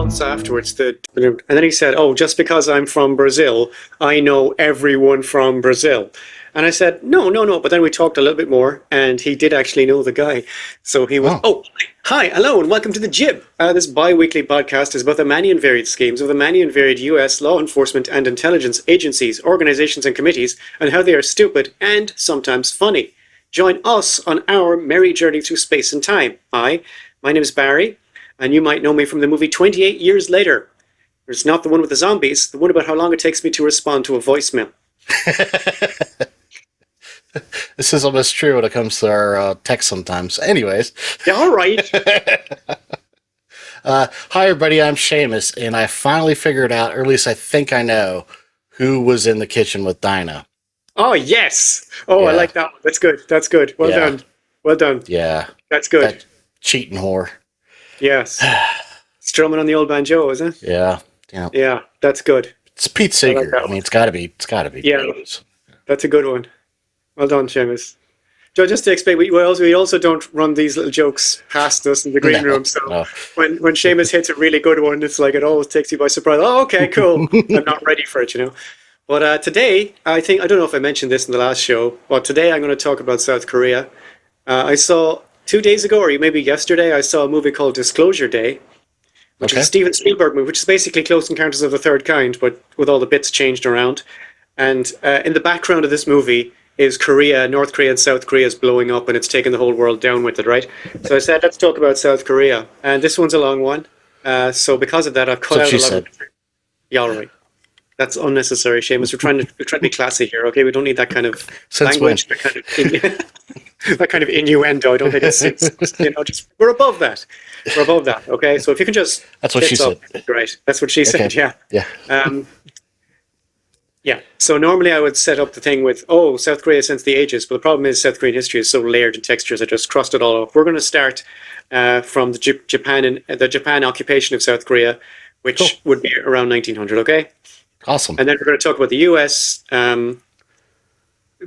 months afterwards, and then he said, "Oh, just because I'm from Brazil, I know everyone from Brazil." And I said, "No, no, no." But then we talked a little bit more, and he did actually know the guy. So he was, Oh, "Oh, hi, hello, and welcome to the Jib. This bi-weekly podcast is about the many and varied schemes of the many and varied U.S. law enforcement and intelligence agencies, organizations, and committees, and how they are stupid and sometimes funny. Join us on our merry journey through space and time. Hi, my name is Barry, and you might know me from the movie 28 Years Later. It's not the one with the zombies, the one about how long it takes me to respond to a voicemail." this is almost true when it comes to our text sometimes. Anyways, Yeah, all right. hi everybody, I'm Seamus, and I finally figured out, or at least I think I know, who was in the kitchen with Dinah. Oh, yes. Oh, I Yeah. like that one. That's good. That's good. Well Yeah. done. Well done. Yeah, That's good. that cheating whore. Yes. Strumming on the old banjo, is it? Yeah, yeah. Yeah, that's good. It's Pete I like Seeger. that I mean, one. it's got to be. It's got to be. Yeah. That's a good one. Well done, Seamus. Joe, just to explain, we also don't run these little jokes past us in the green room. So no. when Seamus hits a really good one, it's like it always takes you by surprise. Oh, okay, cool. I'm not ready for it, you know. But today, I don't know if I mentioned this in the last show, but today I'm going to talk about South Korea. I saw 2 days ago, or maybe yesterday, I saw a movie called Disclosure Day, which is a Steven Spielberg movie, which is basically Close Encounters of the Third Kind, but with all the bits changed around. And in the background of this movie is Korea, North Korea and South Korea is blowing up, and it's taking the whole world down with it, right? So I said, let's talk about South Korea. And this one's a long one. So because of that, I've cut out a lot of... Yeah, all right. That's unnecessary, Seamus. We're trying to be classy here, okay? We don't need that kind of Since language, that kind of innuendo. I don't think it's just we're above that. We're above that, okay? So if you can just That's what she said. Great. That's what she said, yeah. Yeah. Yeah. So normally I would set up the thing with, South Korea since the ages, but the problem is South Korean history is so layered in textures. I just crossed it all off. We're going to start from the Japan occupation of South Korea, which would be around 1900, okay? Awesome. And then we're going to talk about the US.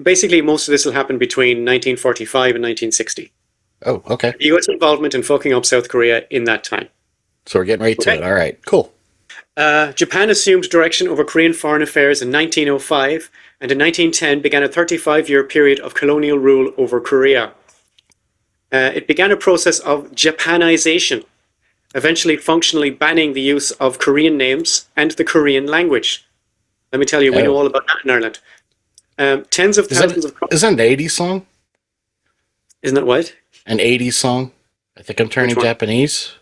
Basically, most of this will happen between 1945 and 1960. Oh, okay. The US involvement in fucking up South Korea in that time. So we're getting right to it. All right. Cool. Japan assumed direction over Korean foreign affairs in 1905, and in 1910 began a 35-year period of colonial rule over Korea. It began a process of Japanization, eventually functionally banning the use of Korean names and the Korean language. Let me tell you, we know all about that in Ireland. Tens of thousands of... Isn't it an 80s song? Isn't it what? An 80s song? I think I'm turning Japanese.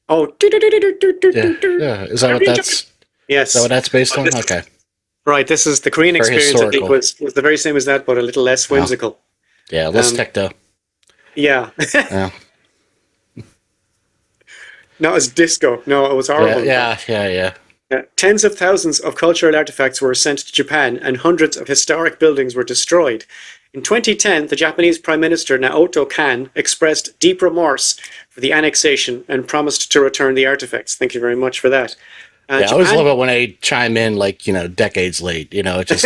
Oh. Yeah. Is that what that's... Yes. Is that what that's based on? Okay. Right, this is the Korean Very experience, I think, historical. was the very same as that, but a little less whimsical. Yeah, less techno. Yeah. Yeah. Not as disco. No, it was horrible. Yeah. Tens of thousands of cultural artifacts were sent to Japan, and hundreds of historic buildings were destroyed. In 2010, the Japanese Prime Minister Naoto Kan expressed deep remorse for the annexation and promised to return the artifacts. Thank you very much for that. I always love it when they chime in decades late. It just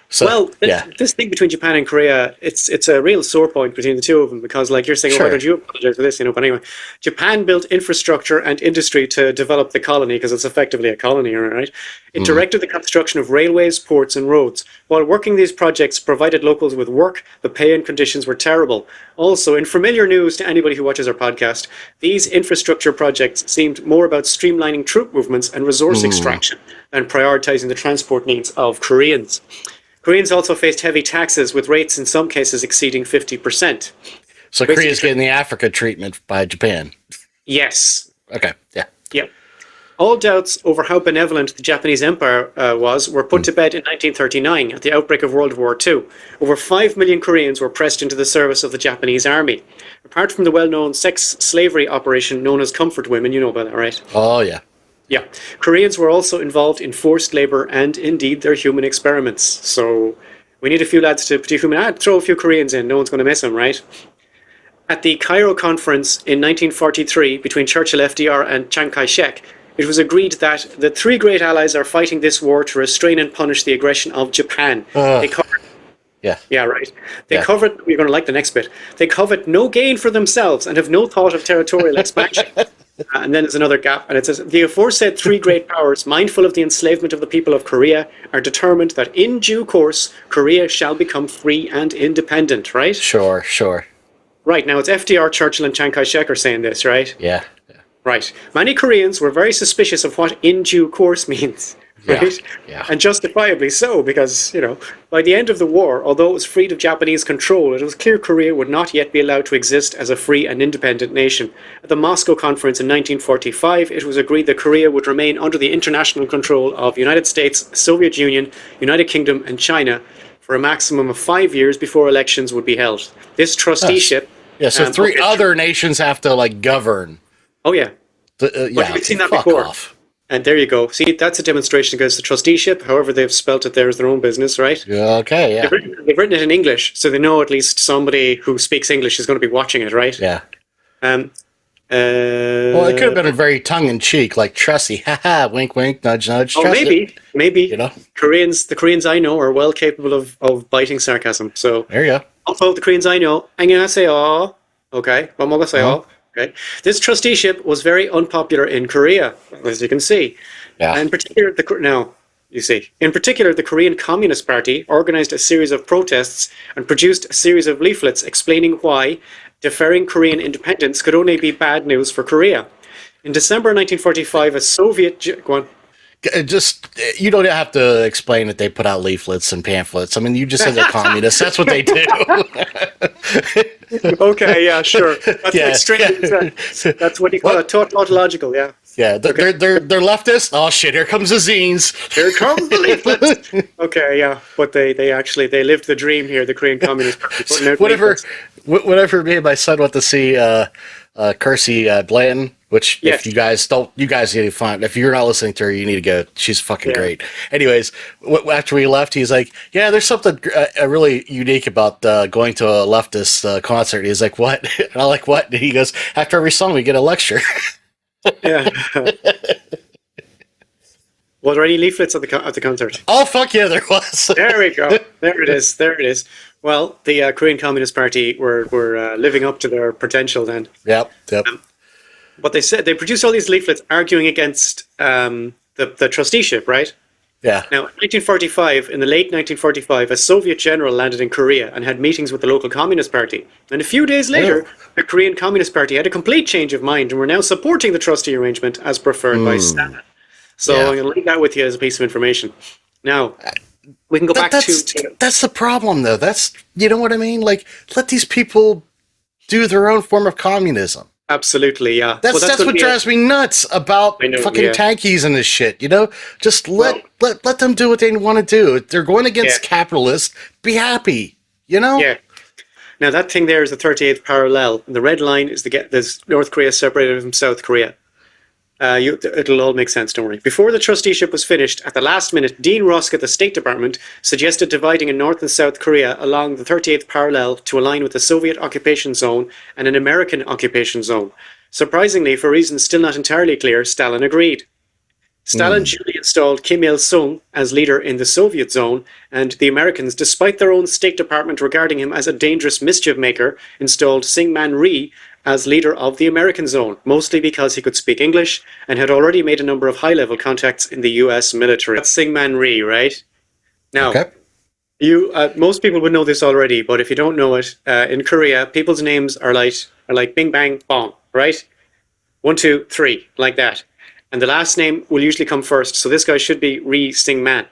So, this thing between Japan and Korea, it's a real sore point between the two of them, because like you're saying, why don't you apologize for this? But anyway, Japan built infrastructure and industry to develop the colony, because it's effectively a colony, right? It directed the construction of railways, ports, and roads. While working these projects provided locals with work, the pay and conditions were terrible. Also, in familiar news to anybody who watches our podcast, these infrastructure projects seemed more about streamlining troop movements and resource extraction than prioritizing the transport needs of Koreans. Koreans also faced heavy taxes, with rates in some cases exceeding 50%. So Korea's getting the Africa treatment by Japan. Yes. Okay, yeah. Yep. All doubts over how benevolent the Japanese Empire were put to bed in 1939 at the outbreak of World War II. Over 5 million Koreans were pressed into the service of the Japanese army. Apart from the well-known sex slavery operation known as Comfort Women, you know about that, right? Oh, yeah. Yeah. Koreans were also involved in forced labor and indeed their human experiments. So we need a few lads to throw a few Koreans in. No one's going to miss them, right? At the Cairo Conference in 1943 between Churchill, FDR and Chiang Kai-shek, it was agreed that the three great allies are fighting this war to restrain and punish the aggression of Japan. They covered... Yeah, right. They covered... You're going to like the next bit. They covet no gain for themselves and have no thought of territorial expansion. And then there's another gap, and it says the aforesaid three great powers, mindful of the enslavement of the people of Korea, are determined that in due course Korea shall become free and independent. Right? Sure, sure. Right. Now it's FDR, Churchill, and Chiang Kai-shek are saying this. Right? Yeah. Right. Many Koreans were very suspicious of what in due course means. Yeah, Right? yeah. And justifiably so, because, by the end of the war, although it was freed of Japanese control, it was clear Korea would not yet be allowed to exist as a free and independent nation. At the Moscow Conference in 1945, it was agreed that Korea would remain under the international control of United States, Soviet Union, United Kingdom, and China for a maximum of 5 years before elections would be held. This trusteeship... Yeah, so three okay. other nations have to, like, govern. Oh, yeah. Yeah, we've seen that fuck before. off. And there you go. See, that's a demonstration against the trusteeship. However, they've spelt it there as their own business, right? Okay, yeah. They've written it in English, so they know at least somebody who speaks English is going to be watching it, right? Yeah. Well, Well, it could have been a very tongue-in-cheek, like Trusty, haha, wink, wink, nudge, nudge. Oh, trust it. maybe. You know? The Koreans I know are well capable of biting sarcasm. So, There you go. also the Koreans I know, 안녕하세요. Okay, 뭐먹었어요? Okay. This trusteeship was very unpopular in Korea, as you can see. Yeah. In particular, the Korean Communist Party organized a series of protests and produced a series of leaflets explaining why deferring Korean independence could only be bad news for Korea. In December 1945, a Soviet... Go on. Just, you don't have to explain that they put out leaflets and pamphlets. I mean, you just said they're communists. That's what they do. Okay, yeah, sure. That's Yeah, extreme. That's what you call it, tautological, yeah. Yeah, they're leftists. Oh, shit, here comes the zines. Here comes the leaflets. Okay, yeah, but they lived the dream here, the Korean Communist Party. Putting out leaflets. Whenever me and my son went to see Kirstie Blanton, which Yes. if you guys need to find, if you're not listening to her, you need to go. She's fucking Yeah. great. Anyways, after we left, he's like, "Yeah, there's something really unique about going to a leftist concert." He's like, "What?" And I'm like, "What?" And he goes, "After every song, we get a lecture." Yeah. Were there any leaflets at the concert? Oh fuck yeah, there was. There we go. There it is. There it is. Well, the Korean Communist Party were living up to their potential then. Yep. What they said, they produced all these leaflets arguing against the trusteeship, right? Yeah. Now, in the late 1945, a Soviet general landed in Korea and had meetings with the local Communist Party. And a few days later, the Korean Communist Party had a complete change of mind and were now supporting the trustee arrangement as preferred by Stalin. So Yeah. I'm going to leave that with you as a piece of information. Now, we can go back to... That's the problem, though. That's, you know what I mean? Like, let these people do their own form of communism. Absolutely, yeah. That's what drives me nuts about I know, fucking yeah. tankies and this shit. You know, just let them do what they want to do. If they're going against Yeah. capitalists, be happy. You know? Yeah. Now, that thing there is the 38th parallel. And the red line is there's North Korea separated from South Korea. It'll all make sense, don't worry. Before the trusteeship was finished, at the last minute, Dean Rusk at the State Department suggested dividing in North and South Korea along the 38th parallel to align with the Soviet occupation zone and an American occupation zone. Surprisingly, for reasons still not entirely clear, Stalin agreed. Stalin duly installed Kim Il-sung as leader in the Soviet zone, and the Americans, despite their own State Department regarding him as a dangerous mischief maker, installed Syngman Rhee as leader of the American zone, mostly because he could speak English and had already made a number of high-level contacts in the US military. That's Syngman Rhee, right? Now, Okay. most people would know this already, but if you don't know it, in Korea, people's names are like bing, bang, bong, right? 1, 2, 3, like that. And the last name will usually come first, so this guy should be Rhee Syngman,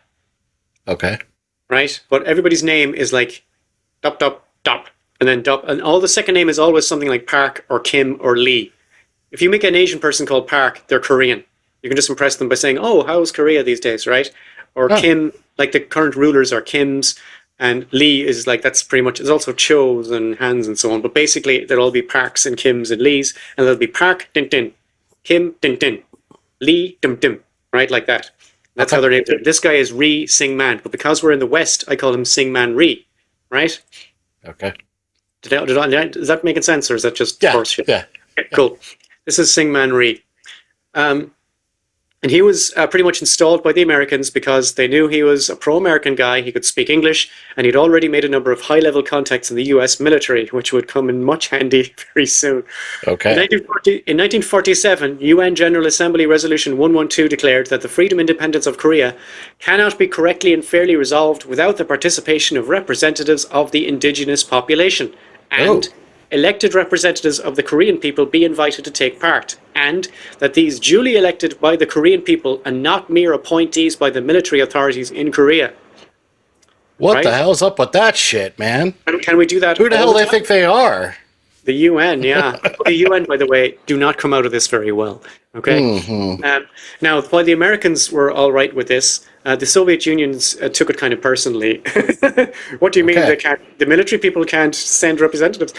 Okay. right? But everybody's name is like dop, dop, dop. And then and all the second name is always something like Park or Kim or Lee. If you make an Asian person called Park, they're Korean. You can just impress them by saying, "Oh, how's Korea these days?" Right? Or Kim, like the current rulers are Kims, and Lee is like that's pretty much. There's also Cho's and Hans and so on, but basically there'll all be Parks and Kims and Lees, and there'll be Park din din, Kim din din, Lee dim dim, right? Like that. That's how they're named. This guy is Rhee Syngman, but because we're in the West, I call him Syngman Rhee, right? Okay. Is that making sense, or is that just Yeah. horse shit? Yeah. Okay, cool. This is Syngman Rhee. And And he was pretty much installed by the Americans because they knew he was a pro-American guy. He could speak English, and he'd already made a number of high-level contacts in the U.S. military, which would come in much handy very soon. Okay. In 1947, UN General Assembly Resolution 112 declared that the freedom and independence of Korea cannot be correctly and fairly resolved without the participation of representatives of the indigenous population, and elected representatives of the Korean people be invited to take part, and that these duly elected by the Korean people and not mere appointees by the military authorities in Korea. What Right? the hell's up with that shit, man? And can we do that? Who the all hell do they time? think they are? The UN, yeah. The UN, by the way, do not come out of this very well. Okay. Now, while the Americans were all right with this, the Soviet Union took it kind of personally. What do you mean Okay. they can't? The military people can't send representatives.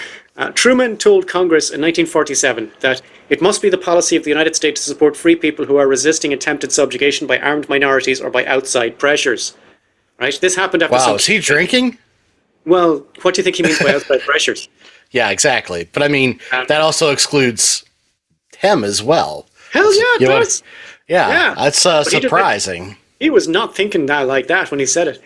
Truman told Congress in 1947 that it must be the policy of the United States to support free people who are resisting attempted subjugation by armed minorities or by outside pressures. Right. This happened after. Wow, is he drinking? Well, what do you think he means by outside pressures? Yeah, exactly. But I mean, that also excludes him as well. Hell yeah, it You know, does. Yeah, Yeah. that's But he did- surprising. He was not thinking that like that when he said it.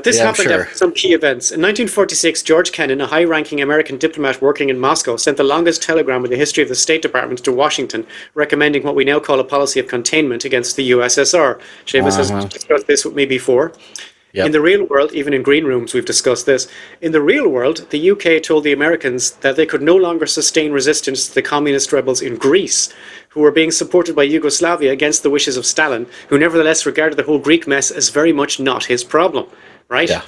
This Yeah, I'm happened sure. after some key events. In 1946, George Kennan, a high-ranking American diplomat working in Moscow, sent the longest telegram in the history of the State Department to Washington, recommending what we now call a policy of containment against the USSR. Seamus has discussed this with me before. Yep. In the real world, even in green rooms, we've discussed this. In the real world, the UK told the Americans that they could no longer sustain resistance to the communist rebels in Greece, who were being supported by Yugoslavia against the wishes of Stalin, who nevertheless regarded the whole Greek mess as very much not his problem. Right? Yeah.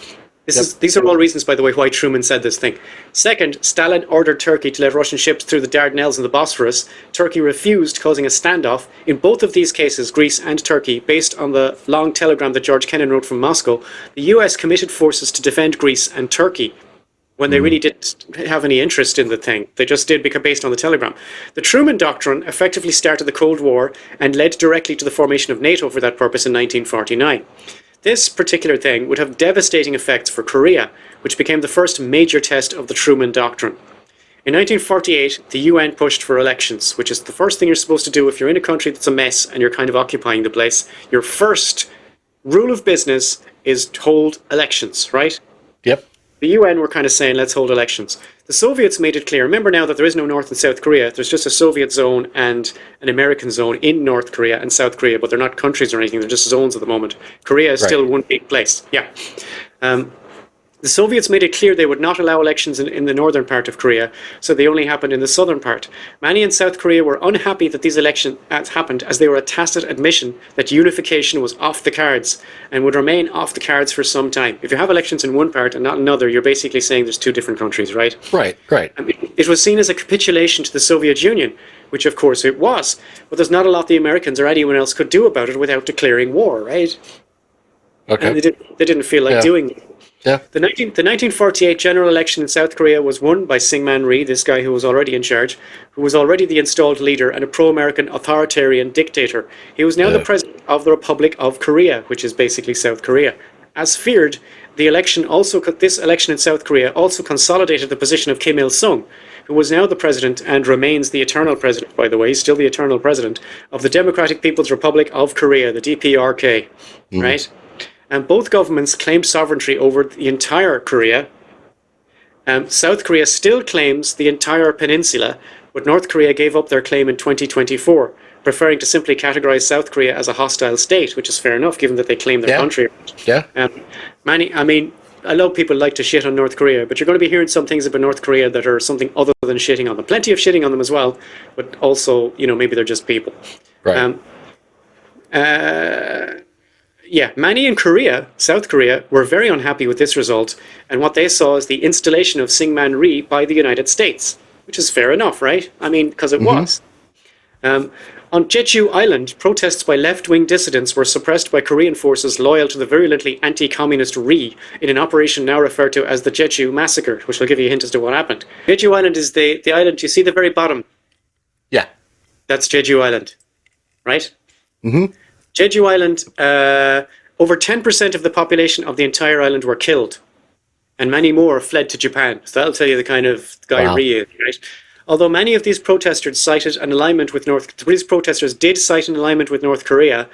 These are all reasons, by the way, why Truman said this thing. Second, Stalin ordered Turkey to let Russian ships through the Dardanelles and the Bosphorus. Turkey refused, causing a standoff. In both of these cases, Greece and Turkey, based on the long telegram that George Kennan wrote from Moscow, the US committed forces to defend Greece and Turkey when they really didn't have any interest in the thing. They just did because based on the telegram. The Truman Doctrine effectively started the Cold War and led directly to the formation of NATO for that purpose in 1949. This particular thing would have devastating effects for Korea, which became the first major test of the Truman Doctrine. In 1948, the UN pushed for elections, which is the first thing you're supposed to do if you're in a country that's a mess and you're kind of occupying the place. Your first rule of business is to hold elections, right? Yep. The UN were kind of saying, let's hold elections. The Soviets made it clear. Remember now that there is no North and South Korea. There's just a Soviet zone and an American zone in North Korea and South Korea, but they're not countries or anything. They're just zones at the moment. Korea is still one big place. Yeah. The Soviets made it clear they would not allow elections in the northern part of Korea, so they only happened in the southern part. Many in South Korea were unhappy that these elections happened, as they were a tacit admission that unification was off the cards and would remain off the cards for some time. If you have elections in one part and not another, you're basically saying there's two different countries, right? Right. It was seen as a capitulation to the Soviet Union, which of course it was. But there's not a lot the Americans or anyone else could do about it without declaring war, right? Okay. And they didn't feel like doing it. Yeah. The 1948 general election in South Korea was won by Syngman Rhee, this guy who was already in charge, who was already the installed leader and a pro-American authoritarian dictator. He was now the president of the Republic of Korea, which is basically South Korea. As feared, this election in South Korea also consolidated the position of Kim Il-sung, who was now the president and remains the eternal president, by the way, he's still the eternal president of the Democratic People's Republic of Korea, the DPRK, right? And both governments claimed sovereignty over the entire Korea. South Korea still claims the entire peninsula, but North Korea gave up their claim in 2024, preferring to simply categorize South Korea as a hostile state, which is fair enough, given that they claim their country. Yeah. I know people like to shit on North Korea, but you're going to be hearing some things about North Korea that are something other than shitting on them. Plenty of shitting on them as well, but also, maybe they're just people. Right. Many in Korea, South Korea, were very unhappy with this result, and what they saw is the installation of Syngman Rhee by the United States, which is fair enough, right? I mean, because it was. On Jeju Island, protests by left-wing dissidents were suppressed by Korean forces loyal to the virulently anti-communist Rhee in an operation now referred to as the Jeju Massacre, which will give you a hint as to what happened. Jeju Island is the island, you see the very bottom? Yeah. That's Jeju Island, right? Mm-hmm. Jeju Island, over 10% of the population of the entire island were killed, and many more fled to Japan. So that'll tell you the kind of guy Rhee is, right? Although many of these protesters cited an alignment with these protesters did cite an alignment with North Korea.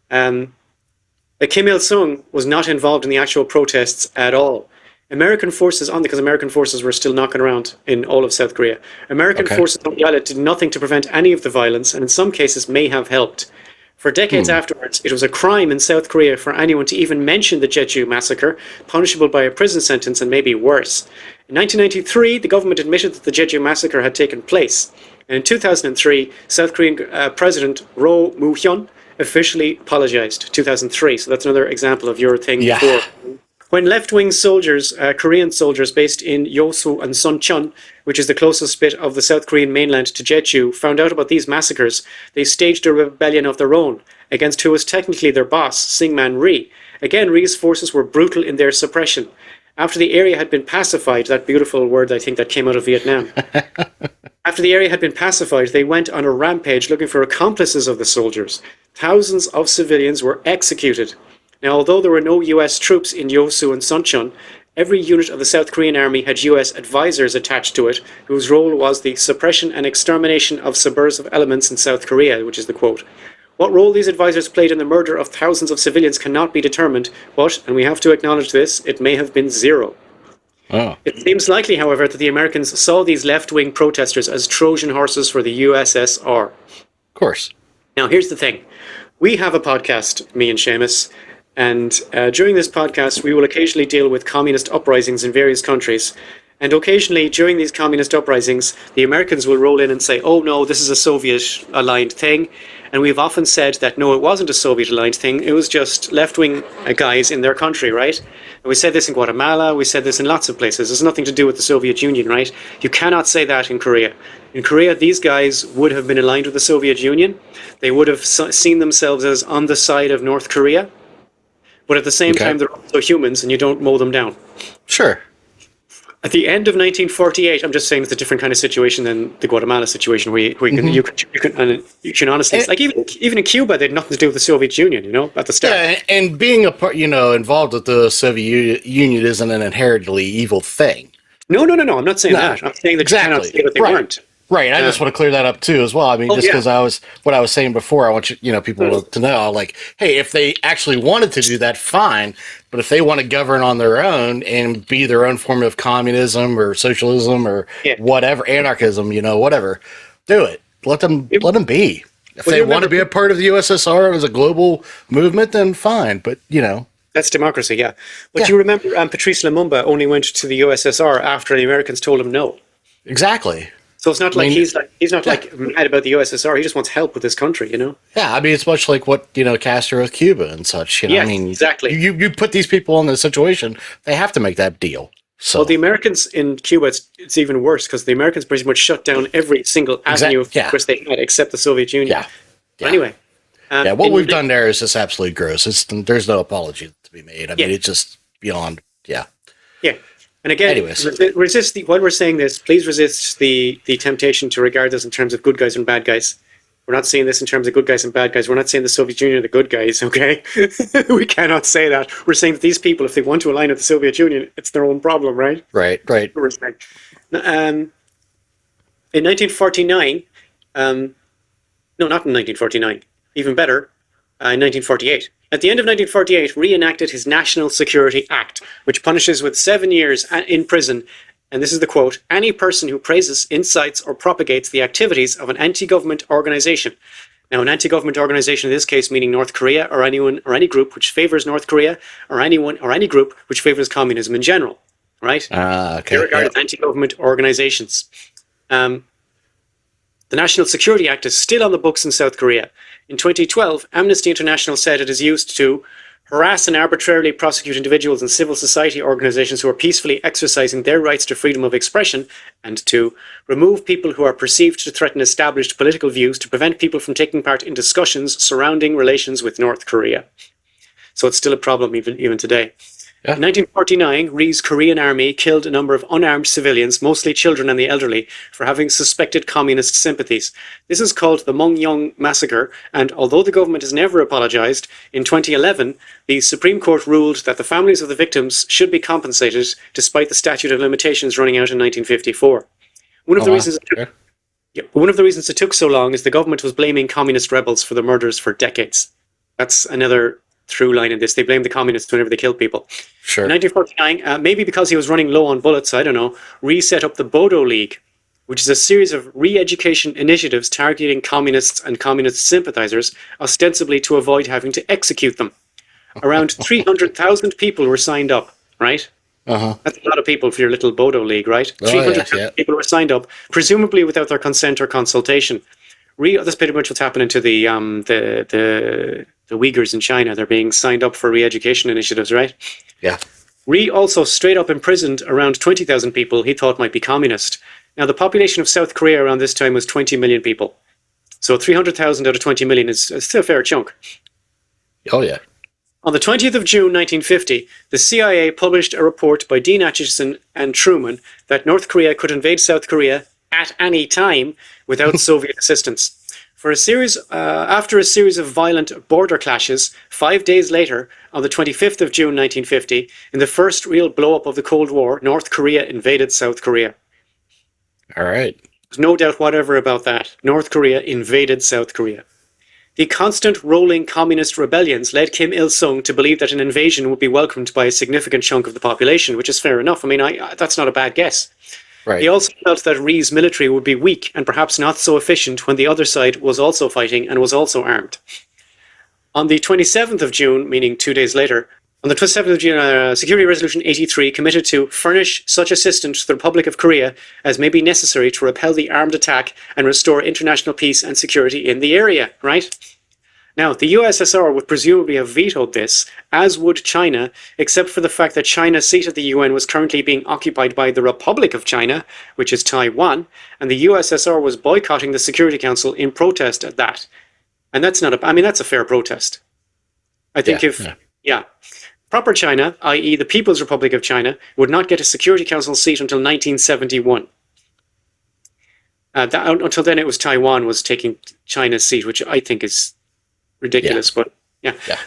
Kim Il Sung was not involved in the actual protests at all. American forces because American forces were still knocking around in all of South Korea. American forces on the island did nothing to prevent any of the violence, and in some cases may have helped. For decades afterwards, it was a crime in South Korea for anyone to even mention the Jeju massacre, punishable by a prison sentence and maybe worse. In 1993, the government admitted that the Jeju massacre had taken place. And in 2003, South Korean President Roh Moo-hyun officially apologized. 2003, so that's another example of your thing before. When left-wing soldiers, Korean soldiers based in Yosu and Suncheon, which is the closest bit of the South Korean mainland to Jeju, found out about these massacres, they staged a rebellion of their own against who was technically their boss, Syngman Rhee. Again, Rhee's forces were brutal in their suppression. After the area had been pacified, that beautiful word I think that came out of Vietnam. After the area had been pacified, they went on a rampage looking for accomplices of the soldiers. Thousands of civilians were executed. Now, although there were no US troops in Yosu and Suncheon, every unit of the South Korean army had US advisors attached to it, whose role was the suppression and extermination of subversive elements in South Korea, which is the quote. What role these advisors played in the murder of thousands of civilians cannot be determined, but, and we have to acknowledge this, it may have been zero. Oh. It seems likely, however, that the Americans saw these left-wing protesters as Trojan horses for the USSR. Of course. Now, here's the thing. We have a podcast, me and Seamus, and during this podcast, we will occasionally deal with communist uprisings in various countries. And occasionally, during these communist uprisings, the Americans will roll in and say, oh no, this is a Soviet-aligned thing. And we've often said that, no, it wasn't a Soviet-aligned thing. It was just left-wing guys in their country, right? And we said this in Guatemala. We said this in lots of places. It's nothing to do with the Soviet Union, right? You cannot say that in Korea. In Korea, these guys would have been aligned with the Soviet Union. They would have seen themselves as on the side of North Korea. But at the same time, they're also humans, and you don't mow them down. Sure. At the end of 1948, I'm just saying it's a different kind of situation than the Guatemala situation, where you can honestly, like even in Cuba, they had nothing to do with the Soviet Union, you know, at the start. Yeah, and being involved with the Soviet Union isn't an inherently evil thing. No. I'm not saying that. I'm saying that you cannot say that they weren't. Right, I just want to clear that up too, as well. I mean, because what I was saying before, I want people to know, like, hey, if they actually wanted to do that, fine. But if they want to govern on their own and be their own form of communism or socialism or whatever, anarchism, whatever, do it. Let them be. If they want to be a part of the USSR as a global movement, then fine. But that's democracy, yeah. But you remember, Patrice Lumumba only went to the USSR after the Americans told him no. Exactly. So it's not like he's not mad about the USSR. He just wants help with his country, Yeah, I mean, it's much like what Castro with Cuba and such. Yes, I mean, exactly. You put these people in this situation, they have to make that deal. So well, the Americans in Cuba, it's even worse because the Americans pretty much shut down every single avenue of progress they had, except the Soviet Union. Yeah. Anyway, what we've done there is just absolutely gross. There's no apology to be made. I mean, it's just beyond. Yeah. Yeah. And again, while we're saying this, please resist the temptation to regard us in terms of good guys and bad guys. We're not saying this in terms of good guys and bad guys. We're not saying the Soviet Union are the good guys, okay? We cannot say that. We're saying that these people, if they want to align with the Soviet Union, it's their own problem, right? Right. In 1949, no, not in 1949, even better, in 1948. At the end of 1948, reenacted his National Security Act, which punishes with 7 years in prison, and this is the quote, any person who praises, incites, or propagates the activities of an anti-government organization. Now, an anti-government organization in this case meaning North Korea or anyone or any group which favors North Korea or anyone or any group which favors communism in general, right? Okay. They're regarded as anti-government organizations. The National Security Act is still on the books in South Korea. In 2012, Amnesty International said it is used to harass and arbitrarily prosecute individuals and civil society organizations who are peacefully exercising their rights to freedom of expression, and to remove people who are perceived to threaten established political views to prevent people from taking part in discussions surrounding relations with North Korea. So it's still a problem even today. Yeah. In 1949, Rhee's Korean army killed a number of unarmed civilians, mostly children and the elderly, for having suspected communist sympathies. This is called the Mungyong Massacre, and although the government has never apologized, in 2011, the Supreme Court ruled that the families of the victims should be compensated despite the statute of limitations running out in 1954. One of the reasons Yeah, one of the reasons it took so long is the government was blaming communist rebels for the murders for decades. That's another through line in this. They blame the communists whenever they kill people. Sure. In 1949, maybe because he was running low on bullets, I don't know, Rhee set up the Bodo League, which is a series of re-education initiatives targeting communists and communist sympathizers, ostensibly to avoid having to execute them. Around 300,000 people were signed up, right? That's a lot of people for your little Bodo League, right? 300,000 people were signed up, presumably without their consent or consultation. That's pretty much what's happening to the Uyghurs in China. They're being signed up for re-education initiatives, right? Yeah. Rhee also straight up imprisoned around 20,000 people he thought might be communist. Now, the population of South Korea around this time was 20 million people. So 300,000 out of 20 million is still a fair chunk. Oh, yeah. On the 20th of June 1950, the CIA published a report by Dean Acheson and Truman that North Korea could invade South Korea at any time without Soviet assistance. After a series of violent border clashes, 5 days later, on the 25th of June 1950, in the first real blow-up of the Cold War, North Korea invaded South Korea. All right. There's no doubt whatever about that. North Korea invaded South Korea. The constant rolling communist rebellions led Kim Il-sung to believe that an invasion would be welcomed by a significant chunk of the population, which is fair enough. I mean, that's not a bad guess. Right. He also felt that Rhee's military would be weak and perhaps not so efficient when the other side was also fighting and was also armed. On the 27th of June, meaning 2 days later, on the 27th of June, Security Resolution 83 committed to furnish such assistance to the Republic of Korea as may be necessary to repel the armed attack and restore international peace and security in the area, right? Now, the USSR would presumably have vetoed this, as would China, except for the fact that China's seat at the UN was currently being occupied by the Republic of China, which is Taiwan, and the USSR was boycotting the Security Council in protest at that. And that's that's a fair protest. I think proper China, i.e. the People's Republic of China, would not get a Security Council seat until 1971. Until then, it was Taiwan was taking China's seat, which I think is ridiculous. But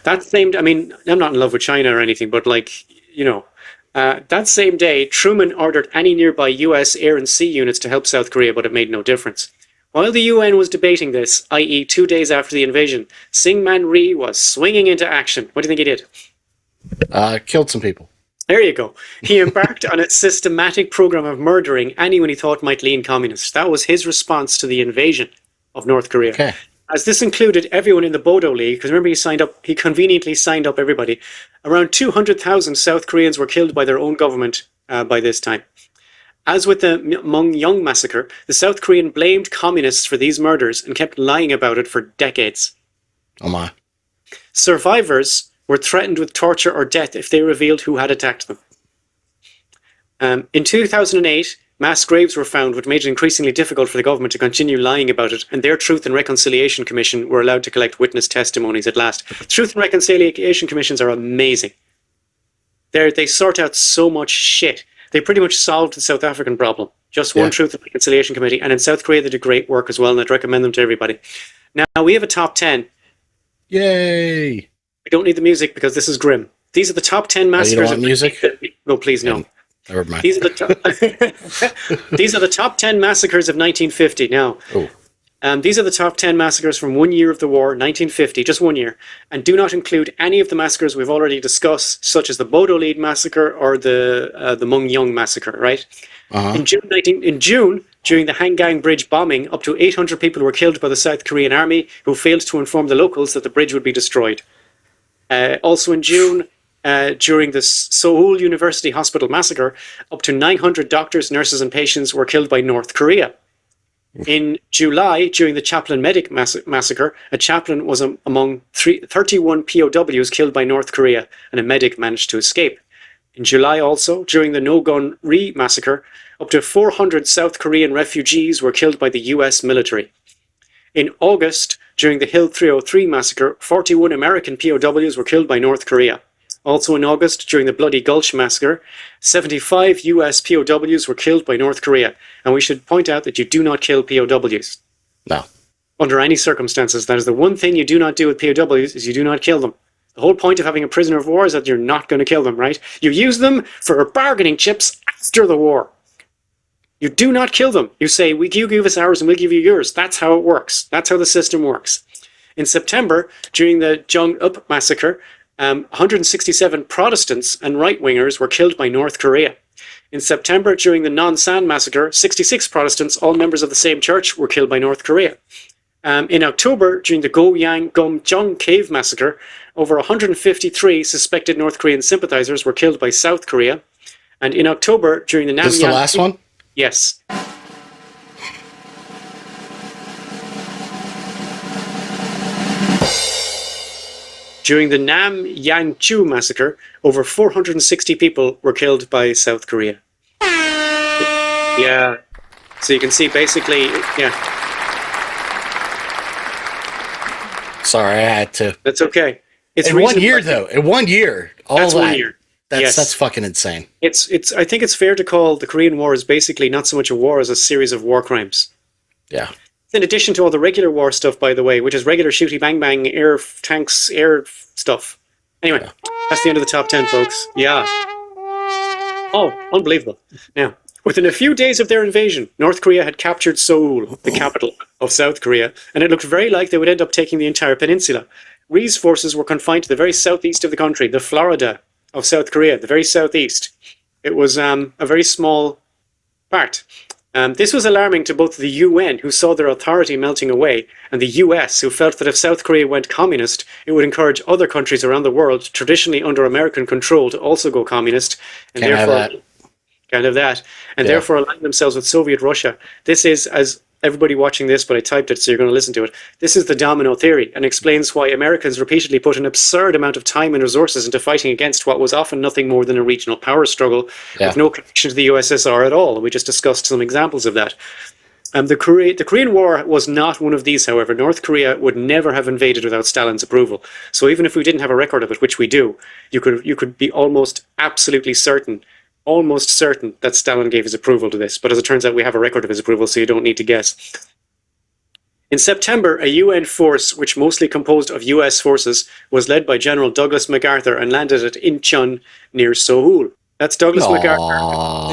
that same, I'm not in love with China or anything, but that same day, Truman ordered any nearby US air and sea units to help South Korea, but it made no difference. While the UN was debating this, i.e. 2 days after the invasion, Syngman Rhee was swinging into action. What do you think he did? Killed some people. There you go. He embarked on a systematic program of murdering anyone he thought might lean communist. That was his response to the invasion of North Korea. Okay. As this included everyone in the Bodo League, because remember he conveniently signed up everybody. Around 200,000 South Koreans were killed by their own government by this time. As with the Mungyong massacre, the South Korean blamed communists for these murders and kept lying about it for decades. Oh my. Survivors were threatened with torture or death if they revealed who had attacked them. In 2008, mass graves were found, which made it increasingly difficult for the government to continue lying about it, and their Truth and Reconciliation Commission were allowed to collect witness testimonies at last. Truth and Reconciliation Commissions are amazing. They sort out so much shit. They pretty much solved the South African problem. Just one Truth and Reconciliation Committee, and in South Korea they do great work as well, and I'd recommend them to everybody. Now, we have a top 10. Yay! We don't need the music because this is grim. These are the top 10 massacres. You don't want music? No, please, no. Never mind. These are the top 10 massacres of 1950. Now, these are the top 10 massacres from 1 year of the war, 1950, just 1 year, and do not include any of the massacres we've already discussed, such as the Bodo Lead massacre or the Mungyong massacre. Right? In June, during the Hangang Bridge bombing, up to 800 people were killed by the South Korean army, who failed to inform the locals that the bridge would be destroyed. Also in June, during the Seoul University Hospital massacre, up to 900 doctors, nurses, and patients were killed by North Korea. In July, during the Chaplin Medic massacre, a chaplain was among 31 POWs killed by North Korea, and a medic managed to escape. In July also, during the Nogon Rhee massacre, up to 400 South Korean refugees were killed by the US military. In August, during the Hill 303 massacre, 41 American POWs were killed by North Korea. Also in August, during the Bloody Gulch massacre, 75 US POWs were killed by North Korea. And we should point out that you do not kill POWs. No. Under any circumstances. That is the one thing you do not do with POWs, is you do not kill them. The whole point of having a prisoner of war is that you're not going to kill them, right? You use them for bargaining chips after the war. You do not kill them. You say, you give us ours and we'll give you yours. That's how it works. That's how the system works. In September, during the Jong-up massacre, 167 Protestants and right-wingers were killed by North Korea. In September, during the Nonsan massacre, 66 Protestants, all members of the same church, were killed by North Korea. In October, during the Goyang-Gomjong cave massacre, over 153 suspected North Korean sympathizers were killed by South Korea. And in October, during the Namyang... This is the last one? Yes. During the Nam Yangchu massacre, over 460 people were killed by South Korea. Yeah. So you can see basically, yeah. Sorry, I had to. That's okay. It's in 1 year, though. In 1 year. That's 1 year. That's fucking insane. It's. I think it's fair to call the Korean War is basically not so much a war as a series of war crimes. Yeah. In addition to all the regular war stuff, by the way, which is regular shooty bang bang, air tanks, air stuff. Anyway, that's the end of the top 10, folks. Yeah. Oh, unbelievable. Now, within a few days of their invasion, North Korea had captured Seoul, the capital of South Korea, and it looked very like they would end up taking the entire peninsula. Rhee's forces were confined to the very southeast of the country, the Florida of South Korea, the very southeast. It was a very small part. This was alarming to both the UN, who saw their authority melting away, and the US, who felt that if South Korea went communist, it would encourage other countries around the world, traditionally under American control, to also go communist, and Can't therefore have that. Can't have that, and therefore align themselves with Soviet Russia. This is, as everybody watching this, but I typed it, so you're going to listen to it. This is the domino theory, and explains why Americans repeatedly put an absurd amount of time and resources into fighting against what was often nothing more than a regional power struggle with no connection to the USSR at all. We just discussed some examples of that. The Korean War was not one of these, however. North Korea would never have invaded without Stalin's approval. So even if we didn't have a record of it, which we do, you could be almost absolutely certain that Stalin gave his approval to this. But as it turns out, we have a record of his approval, so you don't need to guess. In September, a UN force, which mostly composed of US forces, was led by General Douglas MacArthur and landed at Incheon near Seoul. That's Douglas MacArthur,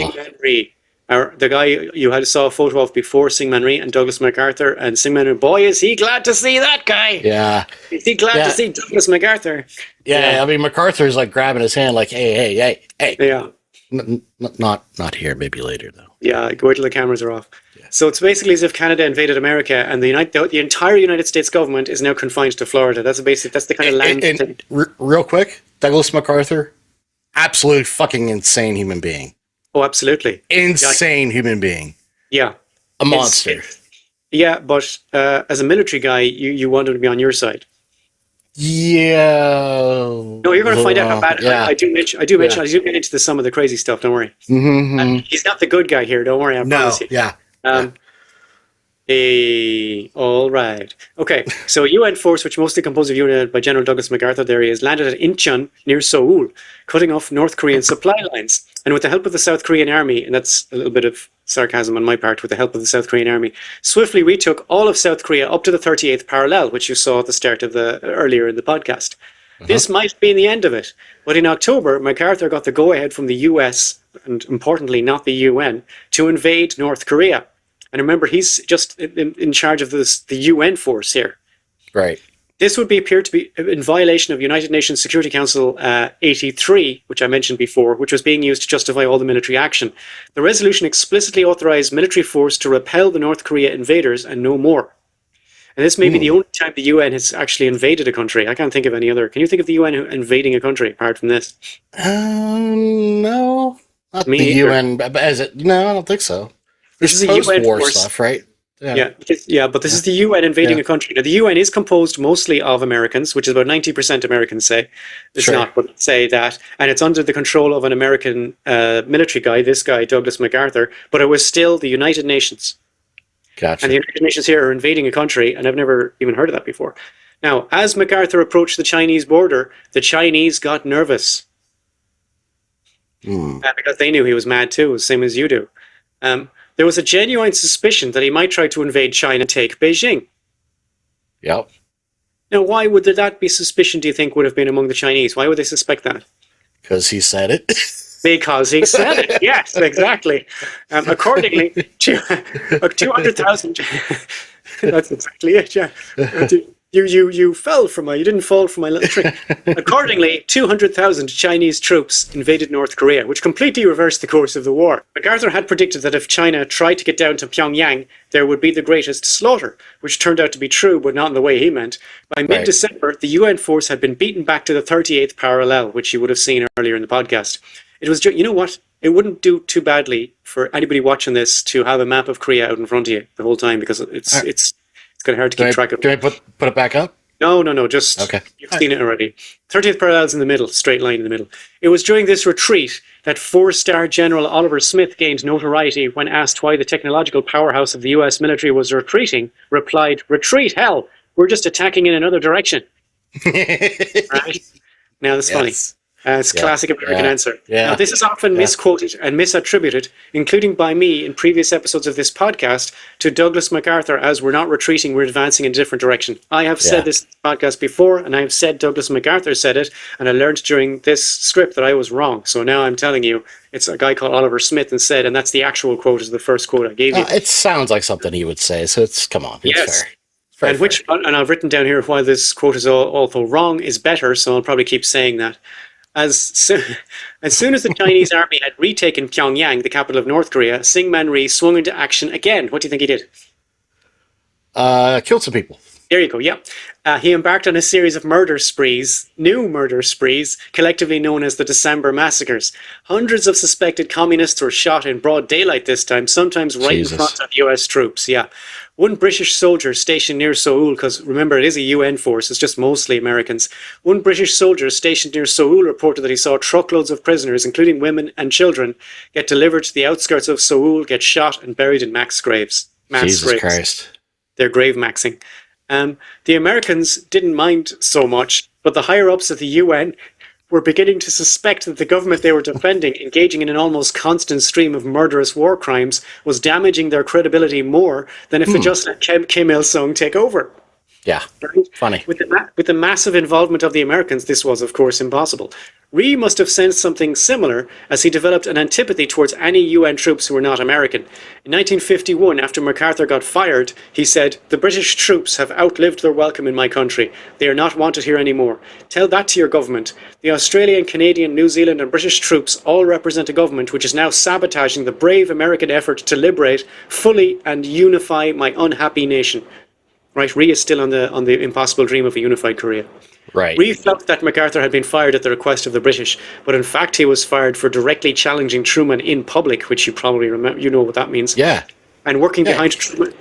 Syngman Rhee. The guy you saw a photo of before, Syngman Rhee, and Douglas MacArthur. And Syngman Rhee, boy, is he glad to see that guy! Yeah. Is he glad to see Douglas MacArthur? Yeah, I mean, MacArthur's like grabbing his hand like, hey. Yeah. Not here, maybe later, though. Yeah, wait till the cameras are off. Yeah. So it's basically as if Canada invaded America, and the entire United States government is now confined to Florida. That's the kind of land thing. Real quick, Douglas MacArthur, absolute fucking insane human being. Oh, absolutely. Insane human being. Yeah. A monster. Yeah, but as a military guy, you want him to be on your side. Yeah. No, you're going to find out how bad. Yeah. I do mention. I do get into some of the crazy stuff. Don't worry. Mm-hmm. He's not the good guy here. Don't worry. I promise you. Yeah. All right. Okay. So a UN force, which mostly composed of unit by General Douglas MacArthur, there he is, landed at Incheon near Seoul, cutting off North Korean supply lines. And with the help of the South Korean army, and that's a little bit of sarcasm on my part, with the help of the South Korean army, swiftly retook all of South Korea up to the 38th parallel, which you saw at the start of earlier in the podcast. This might have been the end of it. But in October, MacArthur got the go-ahead from the US, and importantly not the UN, to invade North Korea. And remember, he's just in charge of the UN force here. Right. This would appear to be in violation of United Nations Security Council 83, which I mentioned before, which was being used to justify all the military action. The resolution explicitly authorized military force to repel the North Korea invaders and no more. And this may be the only time the UN has actually invaded a country. I can't think of any other. Can you think of the UN invading a country apart from this? No. Not Me the either. UN. No, I don't think so. This is a UN war force. stuff, right? Yeah, but this is the UN invading a country. Now, the UN is composed mostly of Americans, which is about 90% Americans say. It's not, but say that. And it's under the control of an American military guy, this guy, Douglas MacArthur, but it was still the United Nations. Gotcha. And the United Nations here are invading a country, and I've never even heard of that before. Now, as MacArthur approached the Chinese border, the Chinese got nervous. Because they knew he was mad too, same as you do. There was a genuine suspicion that he might try to invade China and take Beijing. Yep. Now, why would that be suspicion, do you think, would have been among the Chinese? Why would they suspect that? Because he said it. Because he said it. Yes, exactly. Accordingly, 200,000. That's exactly it. Yeah. You fell for my. You didn't fall for my little trick. Accordingly, 200,000 Chinese troops invaded North Korea, which completely reversed the course of the war. MacArthur had predicted that if China tried to get down to Pyongyang, there would be the greatest slaughter, which turned out to be true, but not in the way he meant. By mid-December, the UN force had been beaten back to the 38th parallel, which you would have seen earlier in the podcast. It was, you know what? It wouldn't do too badly for anybody watching this to have a map of Korea out in front of you the whole time, because it's kind of hard to keep track of. Can I put it back up? No, just, okay. You've seen it already. 30th parallel's in the middle, straight line in the middle. It was during this retreat that four-star General Oliver Smith gained notoriety when asked why the technological powerhouse of the US military was retreating, replied, "Retreat, hell, we're just attacking in another direction." Right? Now, that's funny. It's classic American answer. Yeah. Now, this is often misquoted and misattributed, including by me in previous episodes of this podcast, to Douglas MacArthur as "we're not retreating, we're advancing in a different direction." I have said this podcast before, and I have said Douglas MacArthur said it, and I learned during this script that I was wrong. So now I'm telling you, it's a guy called Oliver Smith and said, and that's the actual quote, is the first quote I gave you. It sounds like something he would say, so come on. It's fair. And I've written down here why this quote is although wrong is better, so I'll probably keep saying that. As soon as the Chinese army had retaken Pyongyang, the capital of North Korea, Syngman Rhee swung into action again. What do you think he did? Killed some people. There you go, yeah. He embarked on a series of new murder sprees, collectively known as the December Massacres. Hundreds of suspected communists were shot in broad daylight this time, sometimes right in front of US troops, yeah. One British soldier stationed near Seoul, because remember, it is a UN force, it's just mostly Americans. One British soldier stationed near Seoul reported that he saw truckloads of prisoners, including women and children, get delivered to the outskirts of Seoul, get shot and buried in mass graves. Jesus Christ. They're grave maxing. The Americans didn't mind so much, but the higher-ups of the UN were beginning to suspect that the government they were defending, engaging in an almost constant stream of murderous war crimes, was damaging their credibility more than if they just let Kim Il-sung take over. Yeah, right? Funny. With the massive involvement of the Americans, this was, of course, impossible. Rhee must have sensed something similar as he developed an antipathy towards any UN troops who were not American. In 1951, after MacArthur got fired, he said, "The British troops have outlived their welcome in my country. They are not wanted here anymore. Tell that to your government. The Australian, Canadian, New Zealand and British troops all represent a government which is now sabotaging the brave American effort to liberate, fully and unify my unhappy nation." Right, Rhee is still on the impossible dream of a unified Korea. Right. Rhee felt that MacArthur had been fired at the request of the British, but in fact he was fired for directly challenging Truman in public, which you probably remember. You know what that means. Yeah. And working behind Truman.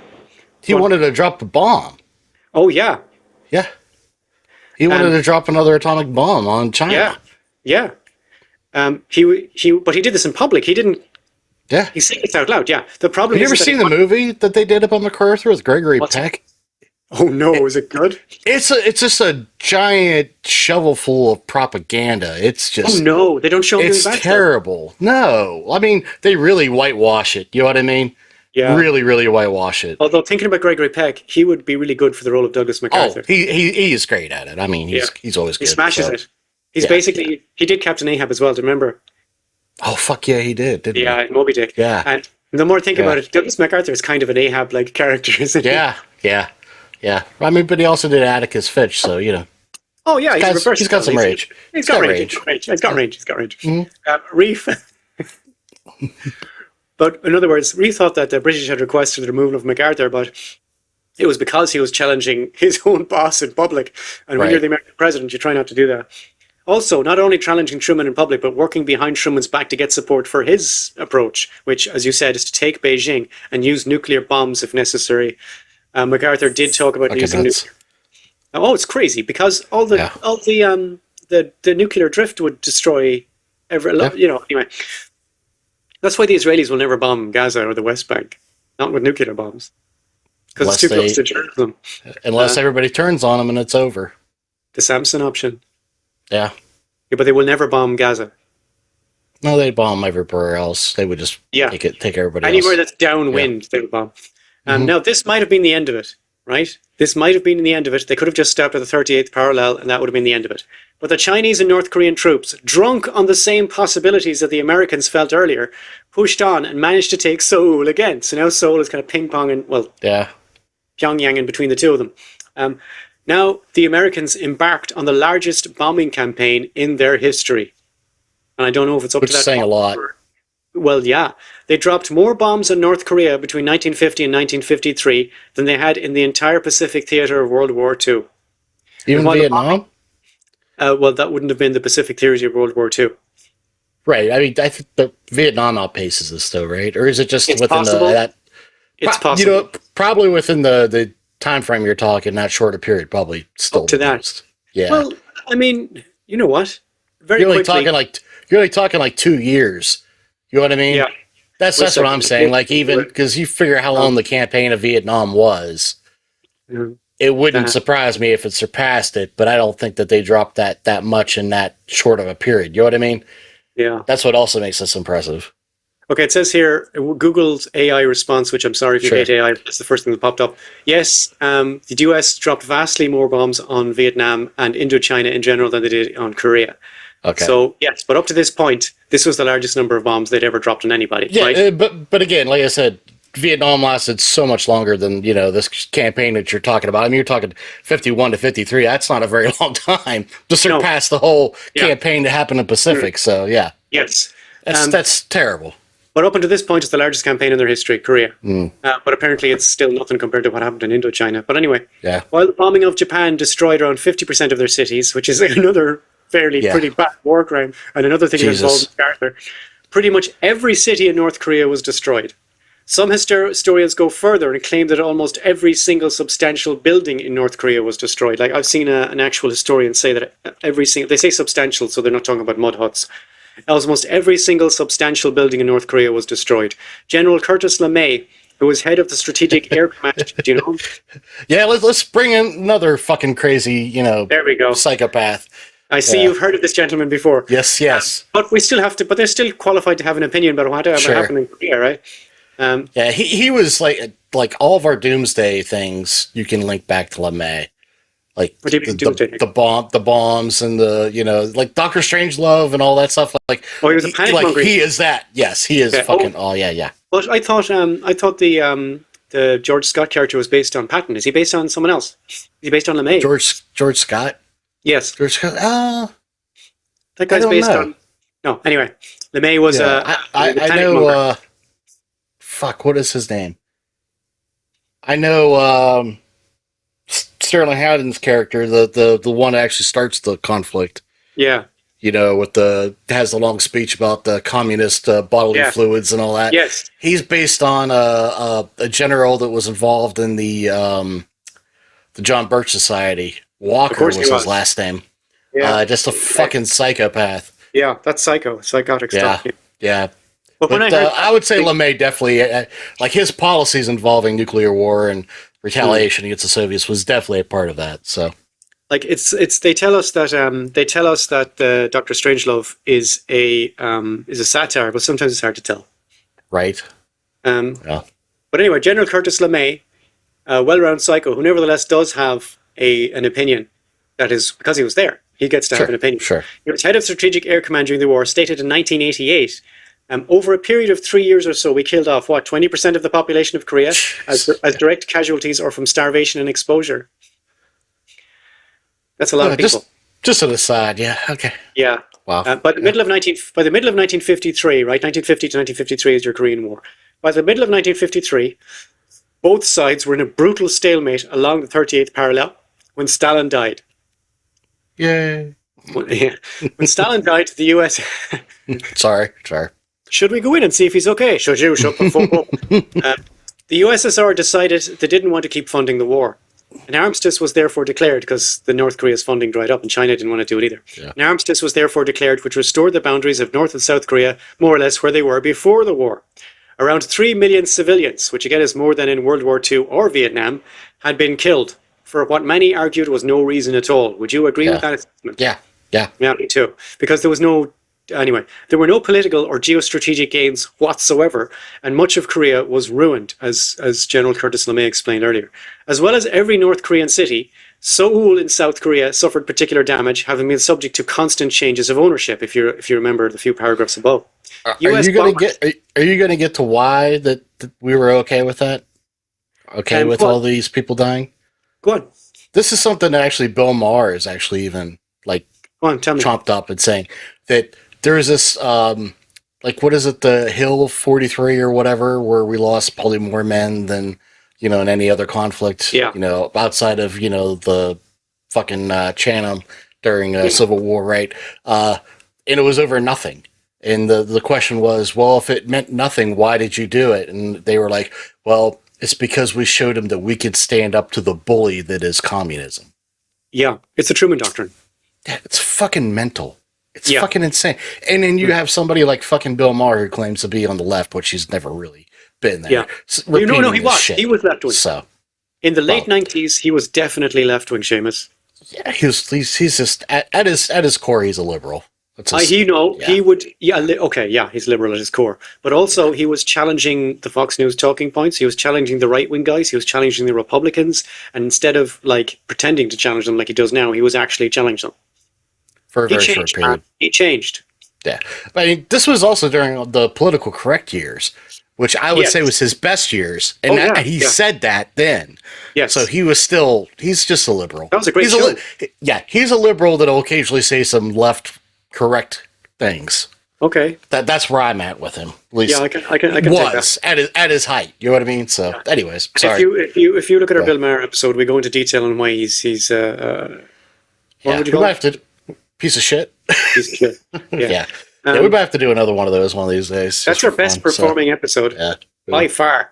He wanted to drop the bomb. Oh, yeah. Yeah. He wanted to drop another atomic bomb on China. Yeah. But he did this in public. He didn't. Yeah. He said it out loud. Yeah. The problem. Have you ever seen the movie that they did about MacArthur with Gregory Peck? Oh no, is it good? It's just a giant shovel full of propaganda. It's just no, they don't show it's terrible. No, I mean they really whitewash it. You know what I mean? Yeah, really, really whitewash it. Although thinking about Gregory Peck, he would be really good for the role of Douglas MacArthur. Oh, he is great at it. I mean, he's always good. He smashes it. He's basically he did Captain Ahab as well. Do you remember? Oh fuck yeah, he did. Didn't he? Yeah, Moby Dick. Yeah, and the more I think about it, Douglas MacArthur is kind of an Ahab-like character, isn't he? Yeah. I mean, but he also did Atticus Finch, so you know. Oh yeah, he's got some rage. He's got range. He's got range. Mm-hmm. Rhee. But in other words, Rhee thought that the British had requested the removal of MacArthur, but it was because he was challenging his own boss in public. And when you're the American president, you try not to do that. Also, not only challenging Truman in public, but working behind Truman's back to get support for his approach, which, as you said, is to take Beijing and use nuclear bombs if necessary. MacArthur did talk about using nuclear. Oh, it's crazy because all the nuclear drift would destroy anyway. That's why the Israelis will never bomb Gaza or the West Bank, not with nuclear bombs, because it's too close to Jerusalem. Unless everybody turns on them and it's over. The Samson option. Yeah, but they will never bomb Gaza. No, they'd bomb everywhere else. They would just take everybody anywhere else. that's downwind. They would bomb. Now this might have been the end of it, right? This might have been the end of it. They could have just stopped at the 38th parallel, and that would have been the end of it. But the Chinese and North Korean troops, drunk on the same possibilities that the Americans felt earlier, pushed on and managed to take Seoul again. So now Seoul is kind of ping-ponging, well, Yeah. Pyongyang in between the two of them. Now the Americans embarked on the largest bombing campaign in their history. And I don't know if it's up Which to is that. saying a lot. Well, yeah. They dropped more bombs on North Korea between 1950 and 1953 than they had in the entire Pacific theater of World War II. Even while the Vietnam? Well, that wouldn't have been the Pacific theater of World War II. Right. I mean, I think the Vietnam outpaces this, though, right? Or is it just It's within possible. that? It's You possible. know, probably within the time frame you're talking, that shorter period, probably still Up to the that. most. Yeah. Well, I mean, you know what? Very you're only quickly. talking like 2 years. You know what I mean? Yeah. That's With what I'm saying. some- Like, even because you figure how long the campaign of Vietnam was, Mhm. it wouldn't Uh-huh. surprise me if it surpassed it. But I don't think that they dropped that much in that short of a period. You know what I mean? Yeah. That's what also makes this impressive. Okay, it says here Google's AI response, which I'm sorry if you Sure. hate AI, that's the first thing that popped up. Yes, the US dropped vastly more bombs on Vietnam and Indochina in general than they did on Korea. Okay. So, yes, but up to this point, this was the largest number of bombs they'd ever dropped on anybody, yeah, right? but again, like I said, Vietnam lasted so much longer than this campaign that you're talking about. I mean, you're talking 51 to 53. That's not a very long time to surpass the whole Yeah. campaign that happened in the Pacific. So yeah, Yes. that's terrible. But up until this point, it's the largest campaign in their history, Korea. But apparently, it's still nothing compared to what happened in Indochina. But anyway, Yeah. while the bombing of Japan destroyed around 50% of their cities, which is another fairly Yeah. pretty bad war crime, and another thing that Jesus. involved MacArthur, pretty much every city in North Korea was destroyed. Some historians go further and claim that almost every single substantial building in North Korea was destroyed. Like I've seen an actual historian say that every single, they say substantial, so they're not talking about mud huts. Almost every single substantial building in North Korea was destroyed. General Curtis LeMay, who was head of the Strategic Air Command, do you know him? Yeah, let's bring in another fucking crazy, There we go. psychopath. I see you've heard of this gentleman before. Yes. But we still have to, but they're still qualified to have an opinion about what Sure. happened in Korea, right? Yeah, he was like all of our doomsday things you can link back to LeMay. Like What do you mean doomsday? the bombs and the like Doctor Strangelove and all that stuff. Like Oh, he was a panic like monger. he is that. Yes, he is Okay. fucking. Oh yeah. But I thought the George Scott character was based on Patton. Is he based on someone else? Is he based on LeMay? George Scott. Yes, George Scott. that guy's don't based know. on. No, anyway, LeMay was I the panic know. monger. Fuck, what is his name? I know Sterling Hayden's character, the one that actually starts the conflict. Yeah. With has the long speech about the communist bodily Yeah. fluids and all that. Yes. He's based on a general that was involved in the John Birch Society. Walker course was he his was. last name. Yeah. Just a fucking psychopath. Yeah. That's psychotic stuff. Yeah. But when But, I heard, I would say LeMay definitely, like his policies involving nuclear war and retaliation against the Soviets was definitely a part of that. So, like they tell us that Doctor Strangelove is a satire, but sometimes it's hard to tell. right. Yeah. But anyway, General Curtis LeMay, a well-rounded psycho who nevertheless does have an opinion. That is because he was there. He gets to have an opinion. Sure. He was head of Strategic Air Command during the war, stated in 1988. Over a period of 3 years or so, we killed off, 20% of the population of Korea as direct casualties or from starvation and exposure. That's a lot of people. Just an aside. Yeah. Okay. Yeah. Wow. By the middle of 1953, right? 1950 to 1953 is your Korean War. By the middle of 1953, both sides were in a brutal stalemate along the 38th parallel when Stalin died. Yay. When Stalin died, the US... Sorry. Should we go in and see if he's okay? Should you? Shut the fuck up. The USSR decided they didn't want to keep funding the war. An armistice was therefore declared because the North Korea's funding dried up and China didn't want to do it either. Yeah. An armistice was therefore declared which restored the boundaries of North and South Korea more or less where they were before the war. Around 3 million civilians, which again is more than in World War II or Vietnam, had been killed for what many argued was no reason at all. Would you agree with that assessment? Yeah. Yeah, me too. Because there was no anyway, there were no political or geostrategic gains whatsoever, and much of Korea was ruined, as General Curtis LeMay explained earlier. As well as every North Korean city, Seoul in South Korea suffered particular damage, having been subject to constant changes of ownership. If you remember the few paragraphs above, Are you going to get to why that we were okay with that? Okay with all these people dying? Go on. This is something that actually Bill Maher is actually even like chomped up and saying that there is this like, what is it, the Hill 43 or whatever, where we lost probably more men than, in any other conflict, outside of, the fucking Chanam during Civil War, right? And it was over nothing. And the question was, well, if it meant nothing, why did you do it? And they were like, well, it's because we showed them that we could stand up to the bully that is communism. Yeah, it's the Truman Doctrine. Yeah, it's fucking mental. It's fucking insane. And then you have somebody like fucking Bill Maher who claims to be on the left, but she's never really been there. Yeah. No, he was. He was left-wing. So, in the late 90s, he was definitely left-wing, Seamus. Yeah, he's just, at his core, he's a liberal. He's liberal at his core. But also, he was challenging the Fox News talking points. He was challenging the right-wing guys. He was challenging the Republicans. And instead of, pretending to challenge them like he does now, he was actually challenging them. For a very short period. He changed. Yeah. I mean, this was also during the political correct years, which I would say was his best years. And he said that then. Yes. So he's just a liberal. That was a great show. He's a liberal that will occasionally say some left correct things. Okay. That's where I'm at with him. At least I can take that. At his height. You know what I mean? So anyways, sorry. If you look at our Bill Maher episode, we go into detail on why he's what would you call it? Piece of shit. Piece of shit. Yeah. We might have to do another one of those one of these days. That's our best performing episode. Yeah. By far.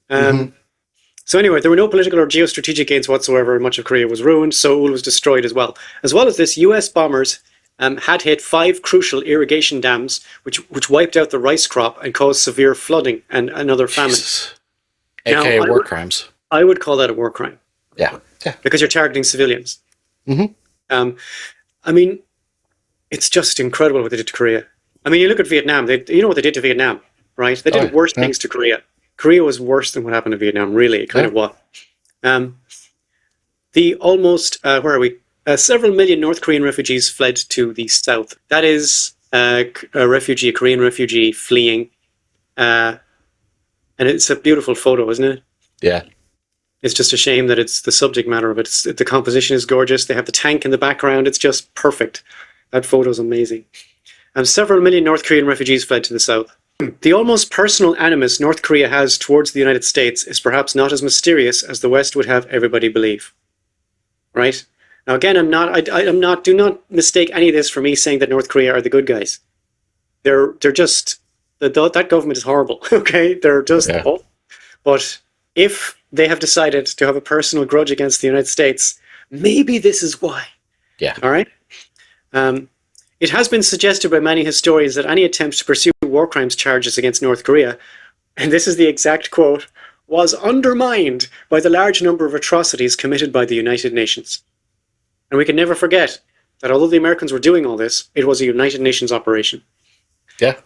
So anyway, there were no political or geostrategic gains whatsoever. Much of Korea was ruined. Seoul was destroyed as well. As well as this, US bombers had hit 5 crucial irrigation dams, which wiped out the rice crop and caused severe flooding and another famine. AKA war crimes. I would call that a war crime. Yeah. Because you're targeting civilians. I mean, it's just incredible what they did to Korea. I mean, you look at Vietnam. You know what they did to Vietnam, right? They did worse things to Korea. Korea was worse than what happened to Vietnam. Really, it kind of was. Several million North Korean refugees fled to the south. That is a Korean refugee fleeing, and it's a beautiful photo, isn't it? Yeah. It's just a shame that it's the subject matter of it. The composition is gorgeous. They have the tank in the background. It's just perfect. That photo is amazing. Several million North Korean refugees fled to the south. The almost personal animus North Korea has towards the United States is perhaps not as mysterious as the West would have everybody believe. Right? Now, again, do not mistake any of this for me saying that North Korea are the good guys. They're just, that government is horrible, okay? They're just awful. But if they have decided to have a personal grudge against the United States, maybe this is why. Yeah. All right? It has been suggested by many historians that any attempt to pursue war crimes charges against North Korea, and this is the exact quote, was undermined by the large number of atrocities committed by the United Nations. And we can never forget that although the Americans were doing all this, it was a United Nations operation. Yeah.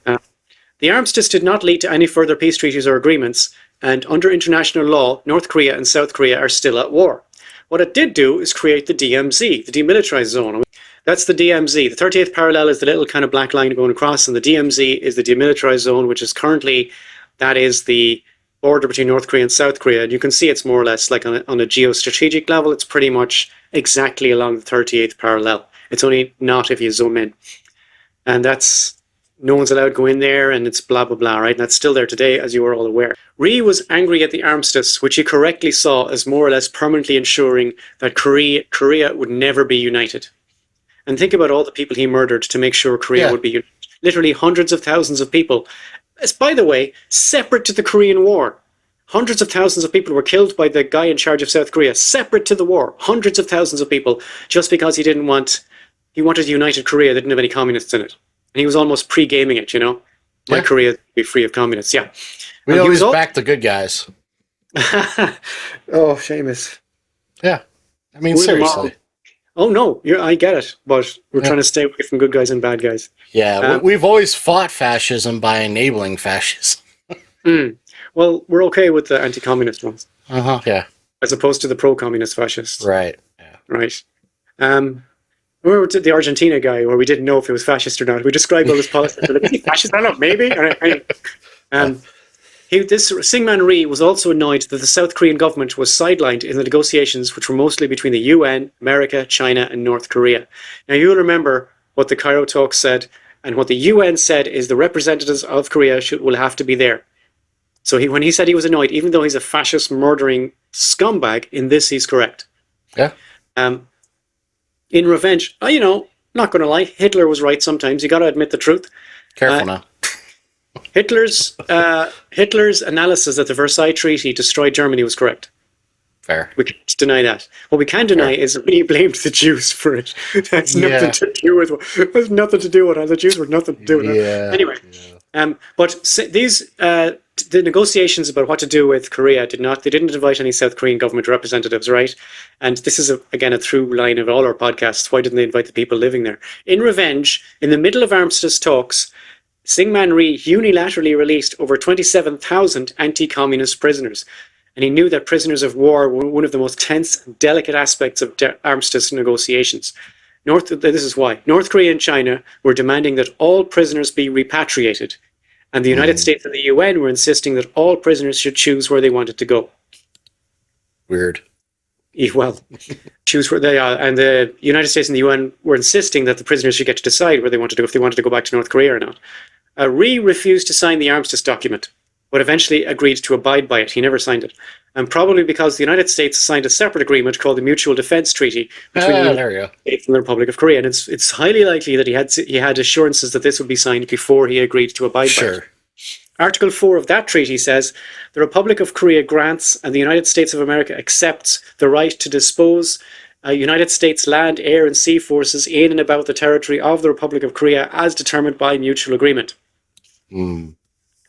The armistice did not lead to any further peace treaties or agreements, and under international law, North Korea and South Korea are still at war. What it did do is create the DMZ, the Demilitarized Zone. That's the DMZ. The 38th parallel is the little kind of black line going across, and the DMZ is the Demilitarized Zone, which is currently, that is the border between North Korea and South Korea. And you can see it's more or less like on a geostrategic level, it's pretty much exactly along the 38th parallel. It's only not if you zoom in. And that's, no one's allowed to go in there, and it's blah, blah, blah, right? And that's still there today, as you are all aware. Rhee was angry at the armistice, which he correctly saw as more or less permanently ensuring that Korea would never be united. And think about all the people he murdered to make sure Korea would be united. Literally hundreds of thousands of people. As, by the way, separate to the Korean War. Hundreds of thousands of people were killed by the guy in charge of South Korea, separate to the war. Hundreds of thousands of people, just because he wanted a united Korea that didn't have any communists in it. And he was almost pre-gaming it, you know? Like Korea be free of communists, yeah. We always back the good guys. Oh, Seamus. Yeah. I mean, seriously. Oh no, I get it, but we're trying to stay away from good guys and bad guys. Yeah, we've always fought fascism by enabling fascism. Well, we're okay with the anti-communist ones, Yeah. as opposed to the pro-communist fascists. Right. Yeah. Right. Remember the Argentina guy where we didn't know if he was fascist or not? We described all his policies. We're like, is he fascist? I don't know, maybe. This Syngman Rhee was also annoyed that the South Korean government was sidelined in the negotiations, which were mostly between the UN, America, China, and North Korea. Now, you'll remember what the Cairo talks said, and what the UN said is the representatives of Korea will have to be there. So when he said he was annoyed, even though he's a fascist, murdering scumbag, in this he's correct. Yeah. In revenge, not going to lie, Hitler was right sometimes. You got to admit the truth. Careful now. Hitler's analysis that the Versailles Treaty destroyed Germany was correct. Fair. We can't deny that. What we can deny is that he blamed the Jews for it. That's nothing to do with it. Has nothing to do with it. The Jews were nothing to do with it. Anyway, but the negotiations about what to do with Korea they didn't invite any South Korean government representatives, right? And this is again a through line of all our podcasts. Why didn't they invite the people living there? In revenge, in the middle of armistice talks, Syngman Rhee unilaterally released over 27,000 anti-communist prisoners. And he knew that prisoners of war were one of the most tense and delicate aspects of armistice negotiations. This is why. North Korea and China were demanding that all prisoners be repatriated. And the United States and the UN were insisting that all prisoners should choose where they wanted to go. Weird. Well, choose where they are. And the United States and the UN were insisting that the prisoners should get to decide where they wanted to go, if they wanted to go back to North Korea or not. Rhee refused to sign the armistice document, but eventually agreed to abide by it. He never signed it. And probably because the United States signed a separate agreement called the Mutual Defense Treaty between the United States and the Republic of Korea. And it's highly likely that he had assurances that this would be signed before he agreed to abide by it. Article 4 of that treaty says, the Republic of Korea grants and the United States of America accepts the right to dispose United States land, air, and sea forces in and about the territory of the Republic of Korea as determined by mutual agreement.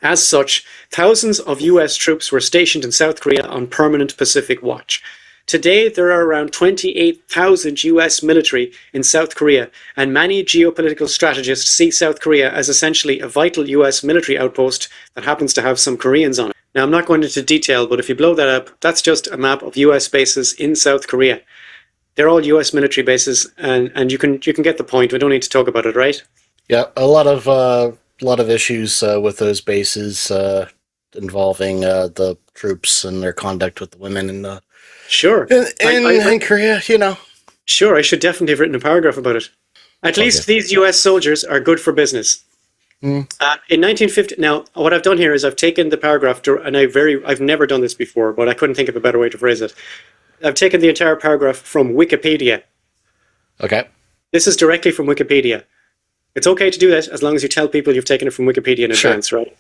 As such, thousands of US troops were stationed in South Korea on permanent Pacific watch. Today, there are around 28,000 US military in South Korea, and many geopolitical strategists see South Korea as essentially a vital US military outpost that happens to have some Koreans on it. Now, I'm not going into detail, but if you blow that up, that's just a map of US bases in South Korea. They're all US military bases, and you can get the point. We don't need to talk about it, right? Yeah, a lot of issues with those bases involving the troops and their conduct with the women and sure in Korea, Sure, I should definitely have written a paragraph about it. At least these US soldiers are good for business. In 1950, now what I've done here is I've taken the paragraph and I've never done this before, but I couldn't think of a better way to phrase it. I've taken the entire paragraph from Wikipedia. Okay. This is directly from Wikipedia. It's okay to do that as long as you tell people you've taken it from Wikipedia in advance, right?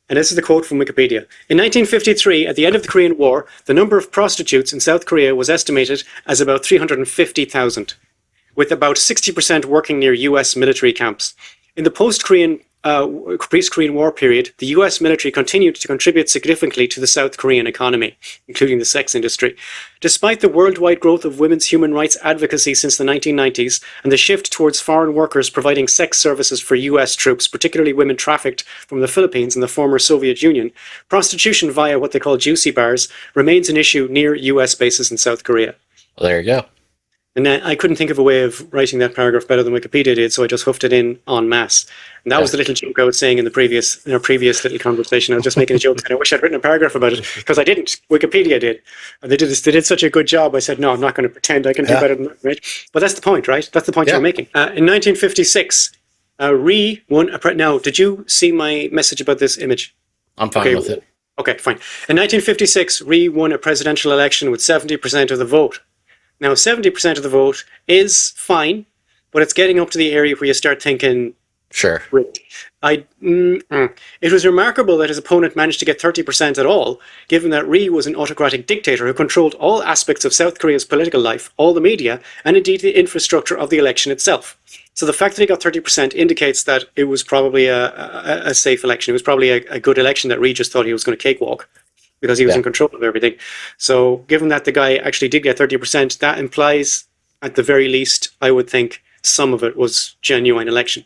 And this is the quote from Wikipedia. In 1953, at the end of the Korean War, the number of prostitutes in South Korea was estimated as about 350,000, with about 60% working near US military camps. In the post-Korean War period, the US military continued to contribute significantly to the South Korean economy, including the sex industry. Despite the worldwide growth of women's human rights advocacy since the 1990s and the shift towards foreign workers providing sex services for US troops, particularly women trafficked from the Philippines and the former Soviet Union, prostitution via what they call juicy bars remains an issue near US bases in South Korea. Well, there you go. And I couldn't think of a way of writing that paragraph better than Wikipedia did, so I just hoofed it in en masse. And that was the little joke I was saying in our previous little conversation. I was just making a joke, and I wish I'd written a paragraph about it, because I didn't. Wikipedia did. And they did such a good job, I said, no, I'm not going to pretend I can do better than that, right? But that's the point, right? That's the point you're making. In 1956, Rhee won now, did you see my message about this image? I'm fine with it. Okay, fine. In 1956, Rhee won a presidential election with 70% of the vote. Now, 70% of the vote is fine, but it's getting up to the area where you start thinking, sure. It was remarkable that his opponent managed to get 30% at all, given that Rhee was an autocratic dictator who controlled all aspects of South Korea's political life, all the media, and indeed the infrastructure of the election itself. So the fact that he got 30% indicates that it was probably a safe election. It was probably a good election that Rhee just thought he was going to cakewalk, because he was in control of everything. So given that the guy actually did get 30%, that implies at the very least, I would think some of it was genuine election.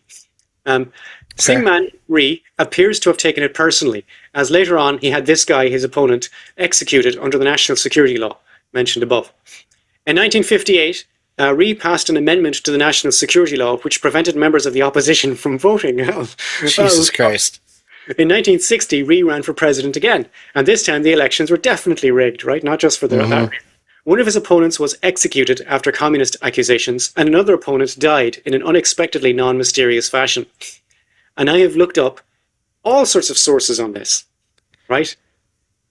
Syngman Rhee appears to have taken it personally, as later on he had this guy, his opponent, executed under the national security law mentioned above. In 1958, Rhee passed an amendment to the national security law which prevented members of the opposition from voting. Jesus Christ. In 1960, Rhee ran for president again, and this time the elections were definitely rigged, right? Not just for that. One of his opponents was executed after communist accusations, and another opponent died in an unexpectedly non-mysterious fashion. And I have looked up all sorts of sources on this, right?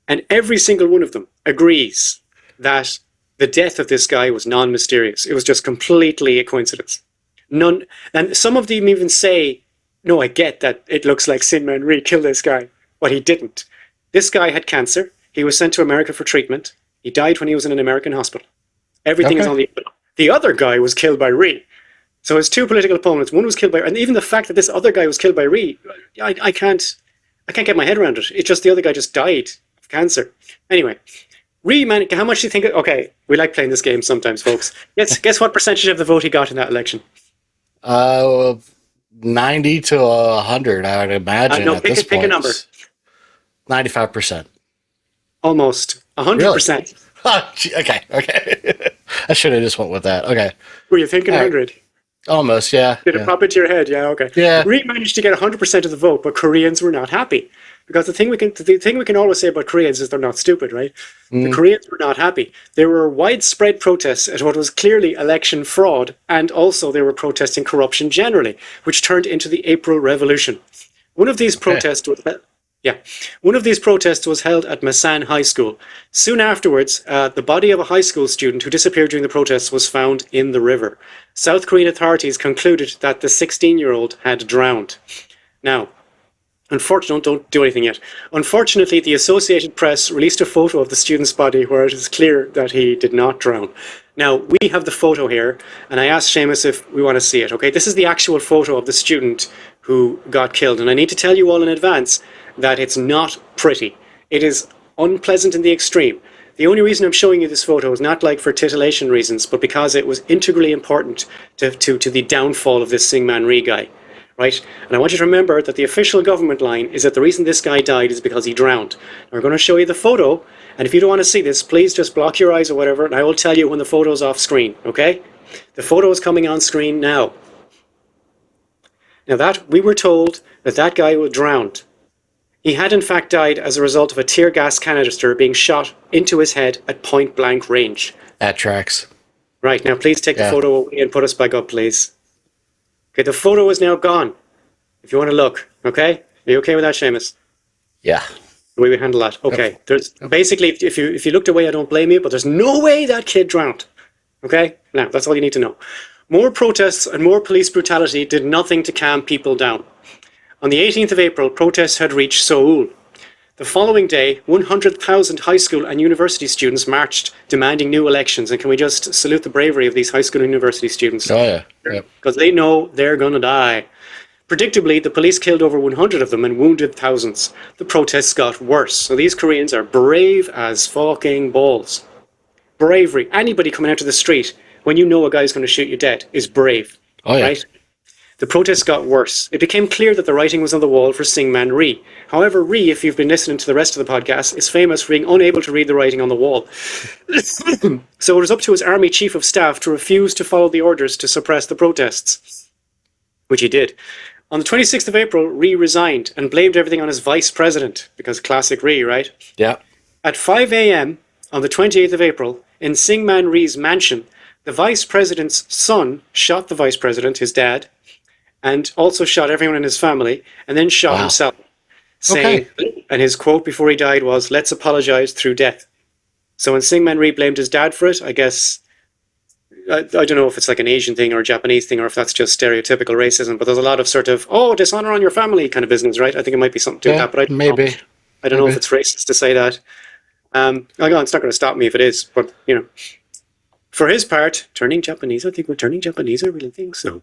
And every single one of them agrees that the death of this guy was non-mysterious. It was just completely a coincidence. None, and some of them even say, no, I get that it looks like Syngman Rhee killed this guy, but he didn't. This guy had cancer. He was sent to America for treatment. He died when he was in an American hospital. Everything is on the other guy was killed by Rhee. So his two political opponents, one was killed by, and even the fact that this other guy was killed by Rhee, I can't get my head around it. It's just the other guy just died of cancer. Anyway, Rhee, man, how much do you think? Okay, we like playing this game sometimes, folks. Guess what percentage of the vote he got in that election? 90 to 100, I would imagine. No, pick a number. 95%. Almost 100%. Really? Okay. I should have just went with that. Okay. Were you thinking 100? Almost, yeah. Did it pop into your head? Yeah, okay. Yeah. Rhee managed to get 100% of the vote, but Koreans were not happy. Because the thing we can always say about Koreans is they're not stupid, right? The Koreans were not happy. There were widespread protests at what was clearly election fraud, and also they were protesting corruption generally, which turned into the April Revolution. One of these protests was held at Masan High School. Soon afterwards, the body of a high school student who disappeared during the protests was found in the river. South Korean authorities concluded that the 16-year-old had drowned. Now, don't do anything yet. Unfortunately, the Associated Press released a photo of the student's body where it is clear that he did not drown. Now, we have the photo here, and I asked Seamus if we want to see it, okay? This is the actual photo of the student who got killed, and I need to tell you all in advance that it's not pretty. It is unpleasant in the extreme. The only reason I'm showing you this photo is not like for titillation reasons, but because it was integrally important to the downfall of this Syngman Rhee guy. Right? And I want you to remember that the official government line is that the reason this guy died is because he drowned. Now, we're going to show you the photo, and if you don't want to see this, please just block your eyes or whatever, and I will tell you when the photo's off screen, okay? The photo is coming on screen now. Now that, we were told that guy was drowned. He had in fact died as a result of a tear gas canister being shot into his head at point blank range. That tracks. Right, now please take the photo away and put us back up, please. Okay, the photo is now gone. If you want to look, okay? Are you okay with that, Seamus? Yeah. The way we handle that. Okay. There's basically, if you looked away, I don't blame you, but there's no way that kid drowned. Okay? Now, that's all you need to know. More protests and more police brutality did nothing to calm people down. On the 18th of April, protests had reached Seoul. The following day, 100,000 high school and university students marched, demanding new elections. And can we just salute the bravery of these high school and university students? Oh, yeah. Because they know they're going to die. Predictably, the police killed over 100 of them and wounded thousands. The protests got worse. So these Koreans are brave as fucking balls. Bravery. Anybody coming out to the street when you know a guy's going to shoot you dead is brave. Oh, yeah. Right? The protests got worse. It became clear that the writing was on the wall for Syngman Rhee. However, Rhee, if you've been listening to the rest of the podcast, is famous for being unable to read the writing on the wall. So it was up to his army chief of staff to refuse to follow the orders to suppress the protests, which he did. On the 26th of April, Rhee resigned and blamed everything on his vice president, because classic Rhee, right? Yeah. At 5 a.m. on the 28th of April, in Syngman Rhee's mansion, the vice president's son shot the vice president, his dad, and also shot everyone in his family, and then shot himself, saying, and his quote before he died was, "Let's apologize through death." So when Syngman Rhee blamed his dad for it, I guess, I don't know if it's like an Asian thing or a Japanese thing, or if that's just stereotypical racism, but there's a lot of sort of, dishonor on your family kind of business, right? I think it might be something to do with that, but I don't know. I don't know if it's racist to say that. It's not going to stop me if it is, but, you know. For his part, turning Japanese, I think we're turning Japanese, I really think so.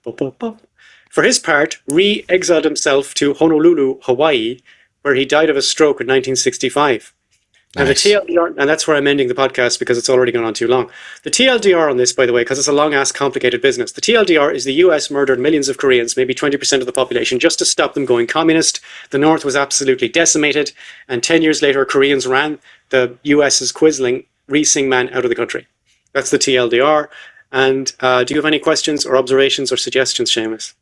For his part, Rhee exiled himself to Honolulu, Hawaii, where he died of a stroke in 1965. Now, the TLDR, and that's where I'm ending the podcast because it's already gone on too long. The TLDR on this, by the way, because it's a long-ass complicated business, the TLDR is the US murdered millions of Koreans, maybe 20% of the population, just to stop them going communist. The North was absolutely decimated, and 10 years later, Koreans ran the US's Quisling Re-Sing Man out of the country. That's the TLDR. And do you have any questions or observations or suggestions, Seamus?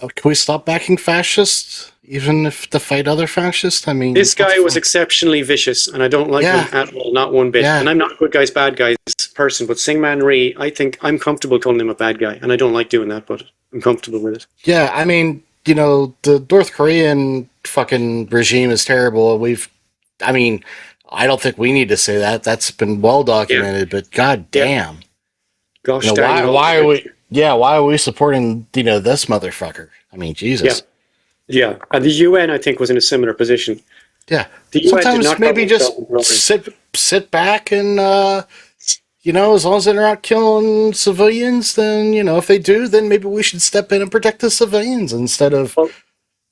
Can we stop backing fascists, even if to fight other fascists? I mean, this guy was exceptionally vicious, and I don't like him at all, not one bit. And I'm not a good guys, bad guys person, but Syngman Rhee, I think I'm comfortable calling him a bad guy, and I don't like doing that, but I'm comfortable with it. Yeah, I mean, you know, the North Korean fucking regime is terrible. I don't think we need to say that. That's been well documented, but god damn. Gosh, you know, why are we? Yeah, why are we supporting, you know, this motherfucker? I mean, Jesus. Yeah, and the UN, I think, was in a similar position. Yeah, the UN sometimes did not maybe just sit back and, you know, as long as they're not killing civilians, then, you know, if they do, then maybe we should step in and protect the civilians instead of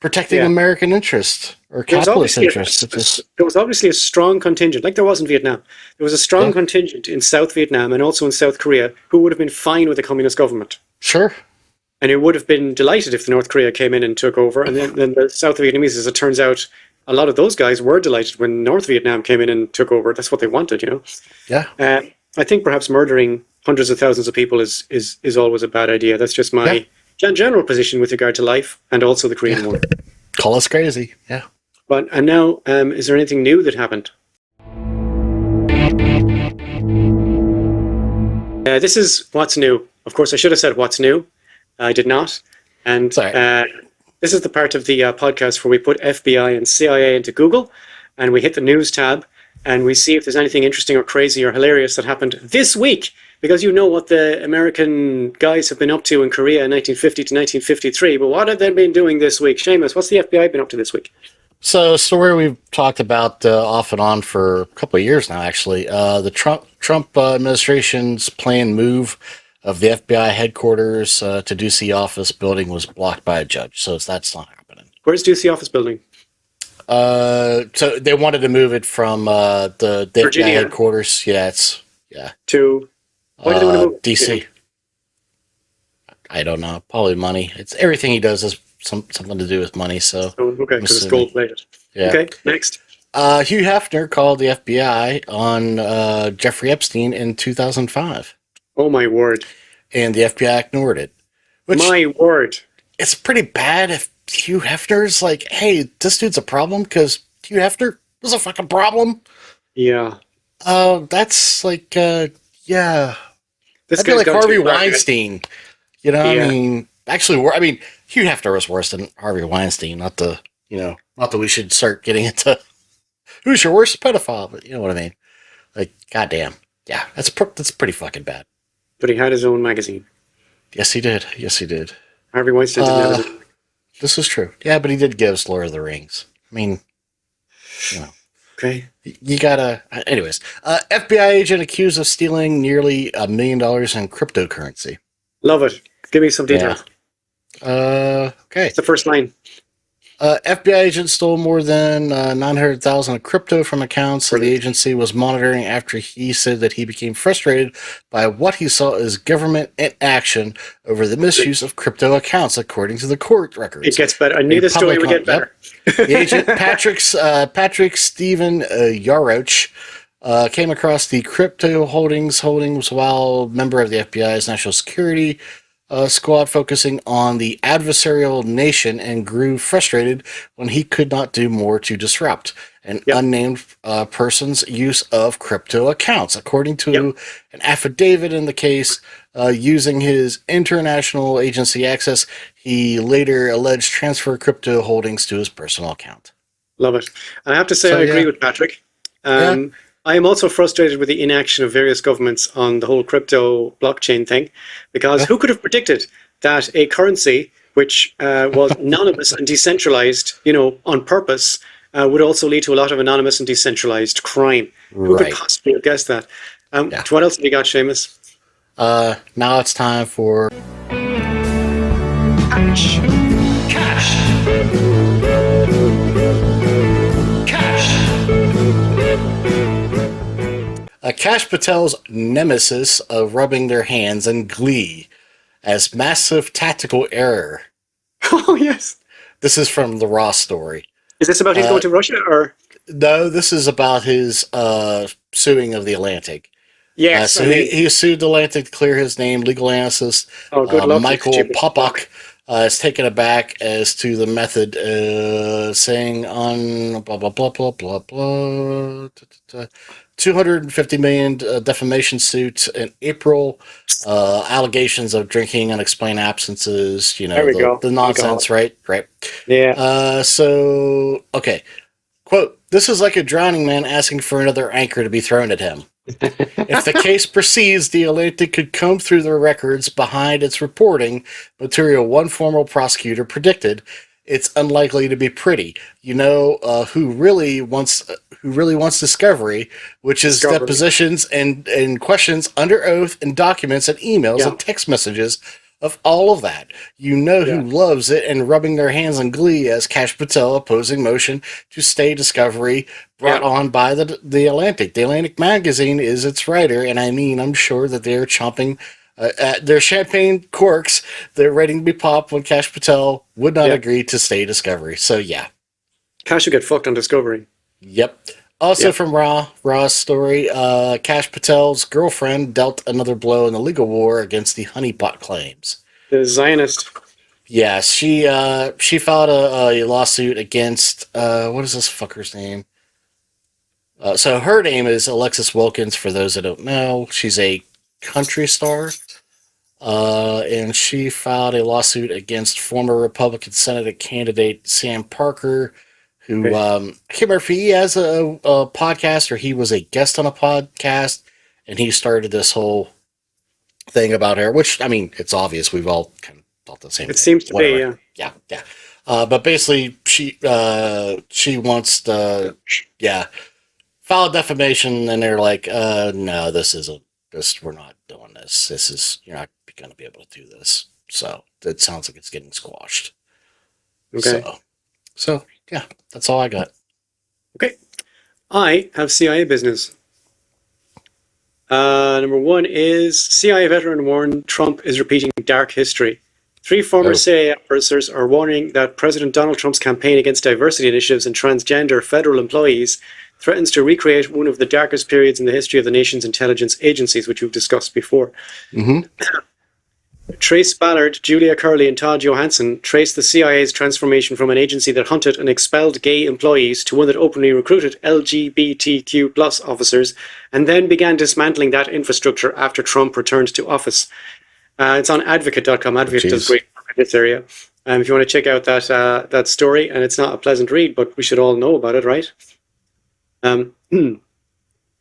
protecting American interests or capitalist interests. There was obviously a strong contingent, like there was in Vietnam. There was a strong contingent in South Vietnam and also in South Korea who would have been fine with the communist government. Sure. And it would have been delighted if the North Korea came in and took over. And then the South Vietnamese, as it turns out, a lot of those guys were delighted when North Vietnam came in and took over. That's what they wanted, you know? Yeah. I think perhaps murdering hundreds of thousands of people is always a bad idea. That's just my general position with regard to life and also the Korean War. Call us crazy, yeah. And now, is there anything new that happened? This is what's new. Of course, I should have said what's new. I did not. And this is the part of the podcast where we put FBI and CIA into Google and we hit the news tab and we see if there's anything interesting or crazy or hilarious that happened this week. Because you know what the American guys have been up to in Korea in 1950 to 1953. But what have they been doing this week? Seamus, what's the FBI been up to this week? So a story we've talked about off and on for a couple of years now, actually. The Trump administration's planned move of the FBI headquarters to Ducey office building was blocked by a judge. So that's not happening. Where's Ducey office building? So they wanted to move it from the FBI headquarters. To... Why do they want to move? DC. I don't know. Probably money. It's everything he does is something to do with money. So okay, because it's gold plated. Yeah. Okay, next. Hugh Hefner called the FBI on Jeffrey Epstein in 2005. Oh my word! And the FBI ignored it. My word! It's pretty bad if Hugh Hefner's like, "Hey, this dude's a problem," because Hugh Hefner was a fucking problem. Yeah. That's like, yeah. This guy's like Harvey Weinstein. You know, I mean, actually, Hugh Hefner was worse than Harvey Weinstein. Not that we should start getting into who's your worst pedophile, but you know what I mean. Like, goddamn, yeah, that's pretty fucking bad. But he had his own magazine. Yes, he did. Harvey Weinstein didn't have his own. This is true. Yeah, but he did give us Lord of the Rings. I mean, you know. Okay. You gotta. Anyways, FBI agent accused of stealing nearly $1 million in cryptocurrency. Love it. Give me some details. Okay. It's the first line. FBI agent stole more than 900,000 of crypto from accounts that the agency was monitoring after he said that he became frustrated by what he saw as government inaction over the misuse of crypto accounts, according to the court records. It gets better. I knew the story would get better. The agent Patrick Stephen Yaroch came across the crypto holdings while member of the FBI's National Security squad focusing on the adversarial nation and grew frustrated when he could not do more to disrupt an unnamed person's use of crypto accounts. According to an affidavit in the case, using his international agency access, he later alleged transfer crypto holdings to his personal account. Love it. And I have to say, I agree with Patrick. I am also frustrated with the inaction of various governments on the whole crypto blockchain thing, because who could have predicted that a currency which was anonymous and decentralized, on purpose, would also lead to a lot of anonymous and decentralized crime? Who could possibly have guessed that? What else have you got, Seamus? Now it's time for... Cash! Kash Patel's nemesis of rubbing their hands in glee as massive tactical error. Oh, yes. This is from the Raw story. Is this about he's going to Russia, or? No, this is about his suing of the Atlantic. Yes. So he sued the Atlantic to clear his name. Legal analyst good luck. Michael Popok is taken aback as to the method, saying on blah blah blah blah blah blah. $250 million defamation suit in April. Allegations of drinking, unexplained absences. You know, there we go. The nonsense, right? Right. Yeah. So okay. Quote, "This is like a drowning man asking for another anchor to be thrown at him. If the case proceeds, the Atlantic could comb through the records behind its reporting material. One former prosecutor predicted it's unlikely to be pretty. You know who really wants discovery, which is depositions and questions under oath and documents and emails and text messages of all of that. You know who loves it and rubbing their hands in glee as Kash Patel opposing motion to stay discovery brought on by the Atlantic. The Atlantic magazine is its writer, and I mean, I'm sure that they're chomping at their champagne corks. They're ready to be popped when Kash Patel would not agree to stay discovery. So yeah. Kash would get fucked on Discovery. Yep. Also from Raw's story, Kash Patel's girlfriend dealt another blow in the legal war against the honeypot claims. The Zionist. Yes, she filed a lawsuit against what is this fucker's name? So her name is Alexis Wilkins. For those that don't know, she's a country star, and she filed a lawsuit against former Republican Senate candidate Sam Parker. Who I can't remember if he has a podcast or he was a guest on a podcast, and he started this whole thing about her, which, I mean, it's obvious. We've all kind of thought the same thing. It seems to be, yeah. But basically, she wants to, file defamation, and they're like, no, we're not doing this. You're not going to be able to do this. So it sounds like it's getting squashed. Okay. So yeah, that's all I got. Okay. I have CIA business. Number one is CIA veteran warned Trump is repeating dark history. 3 former CIA officers are warning that President Donald Trump's campaign against diversity initiatives and transgender federal employees threatens to recreate one of the darkest periods in the history of the nation's intelligence agencies, which we've discussed before. Mm-hmm. Trace Ballard, Julia Curley, and Todd Johansson traced the CIA's transformation from an agency that hunted and expelled gay employees to one that openly recruited LGBTQ plus officers and then began dismantling that infrastructure after Trump returned to office. It's on advocate.com. Advocate does great work in this area. If you want to check out that story, and it's not a pleasant read, but we should all know about it, right?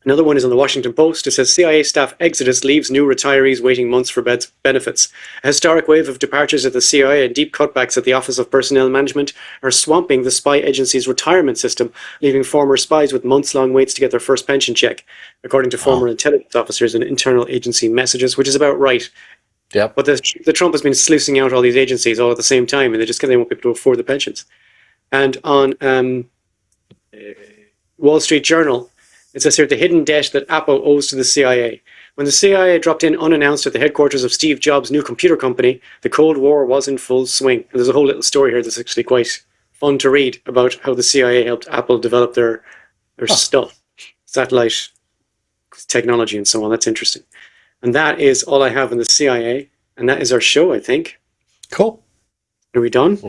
Another one is on the Washington Post. It says CIA staff exodus leaves new retirees waiting months for benefits. A historic wave of departures at the CIA and deep cutbacks at the Office of Personnel Management are swamping the spy agency's retirement system, leaving former spies with months-long waits to get their first pension check, according to former intelligence officers in internal agency messages, which is about right. Yep. But the Trump has been sluicing out all these agencies all at the same time, and they won't be able to afford the pensions. And on Wall Street Journal, it says here, the hidden debt that Apple owes to the CIA. When the CIA dropped in unannounced at the headquarters of Steve Jobs' new computer company, the Cold War was in full swing. And there's a whole little story here that's actually quite fun to read about how the CIA helped Apple develop their stuff, satellite technology and so on. That's interesting. And that is all I have in the CIA. And that is our show, I think. Cool. Are we done?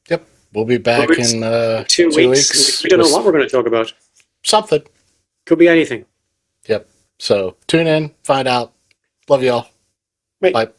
Yep. We'll be back in 2 weeks. We don't know what we're going to talk about. Something. Could be anything. Yep. So tune in, find out. Love y'all. Bye. Bye.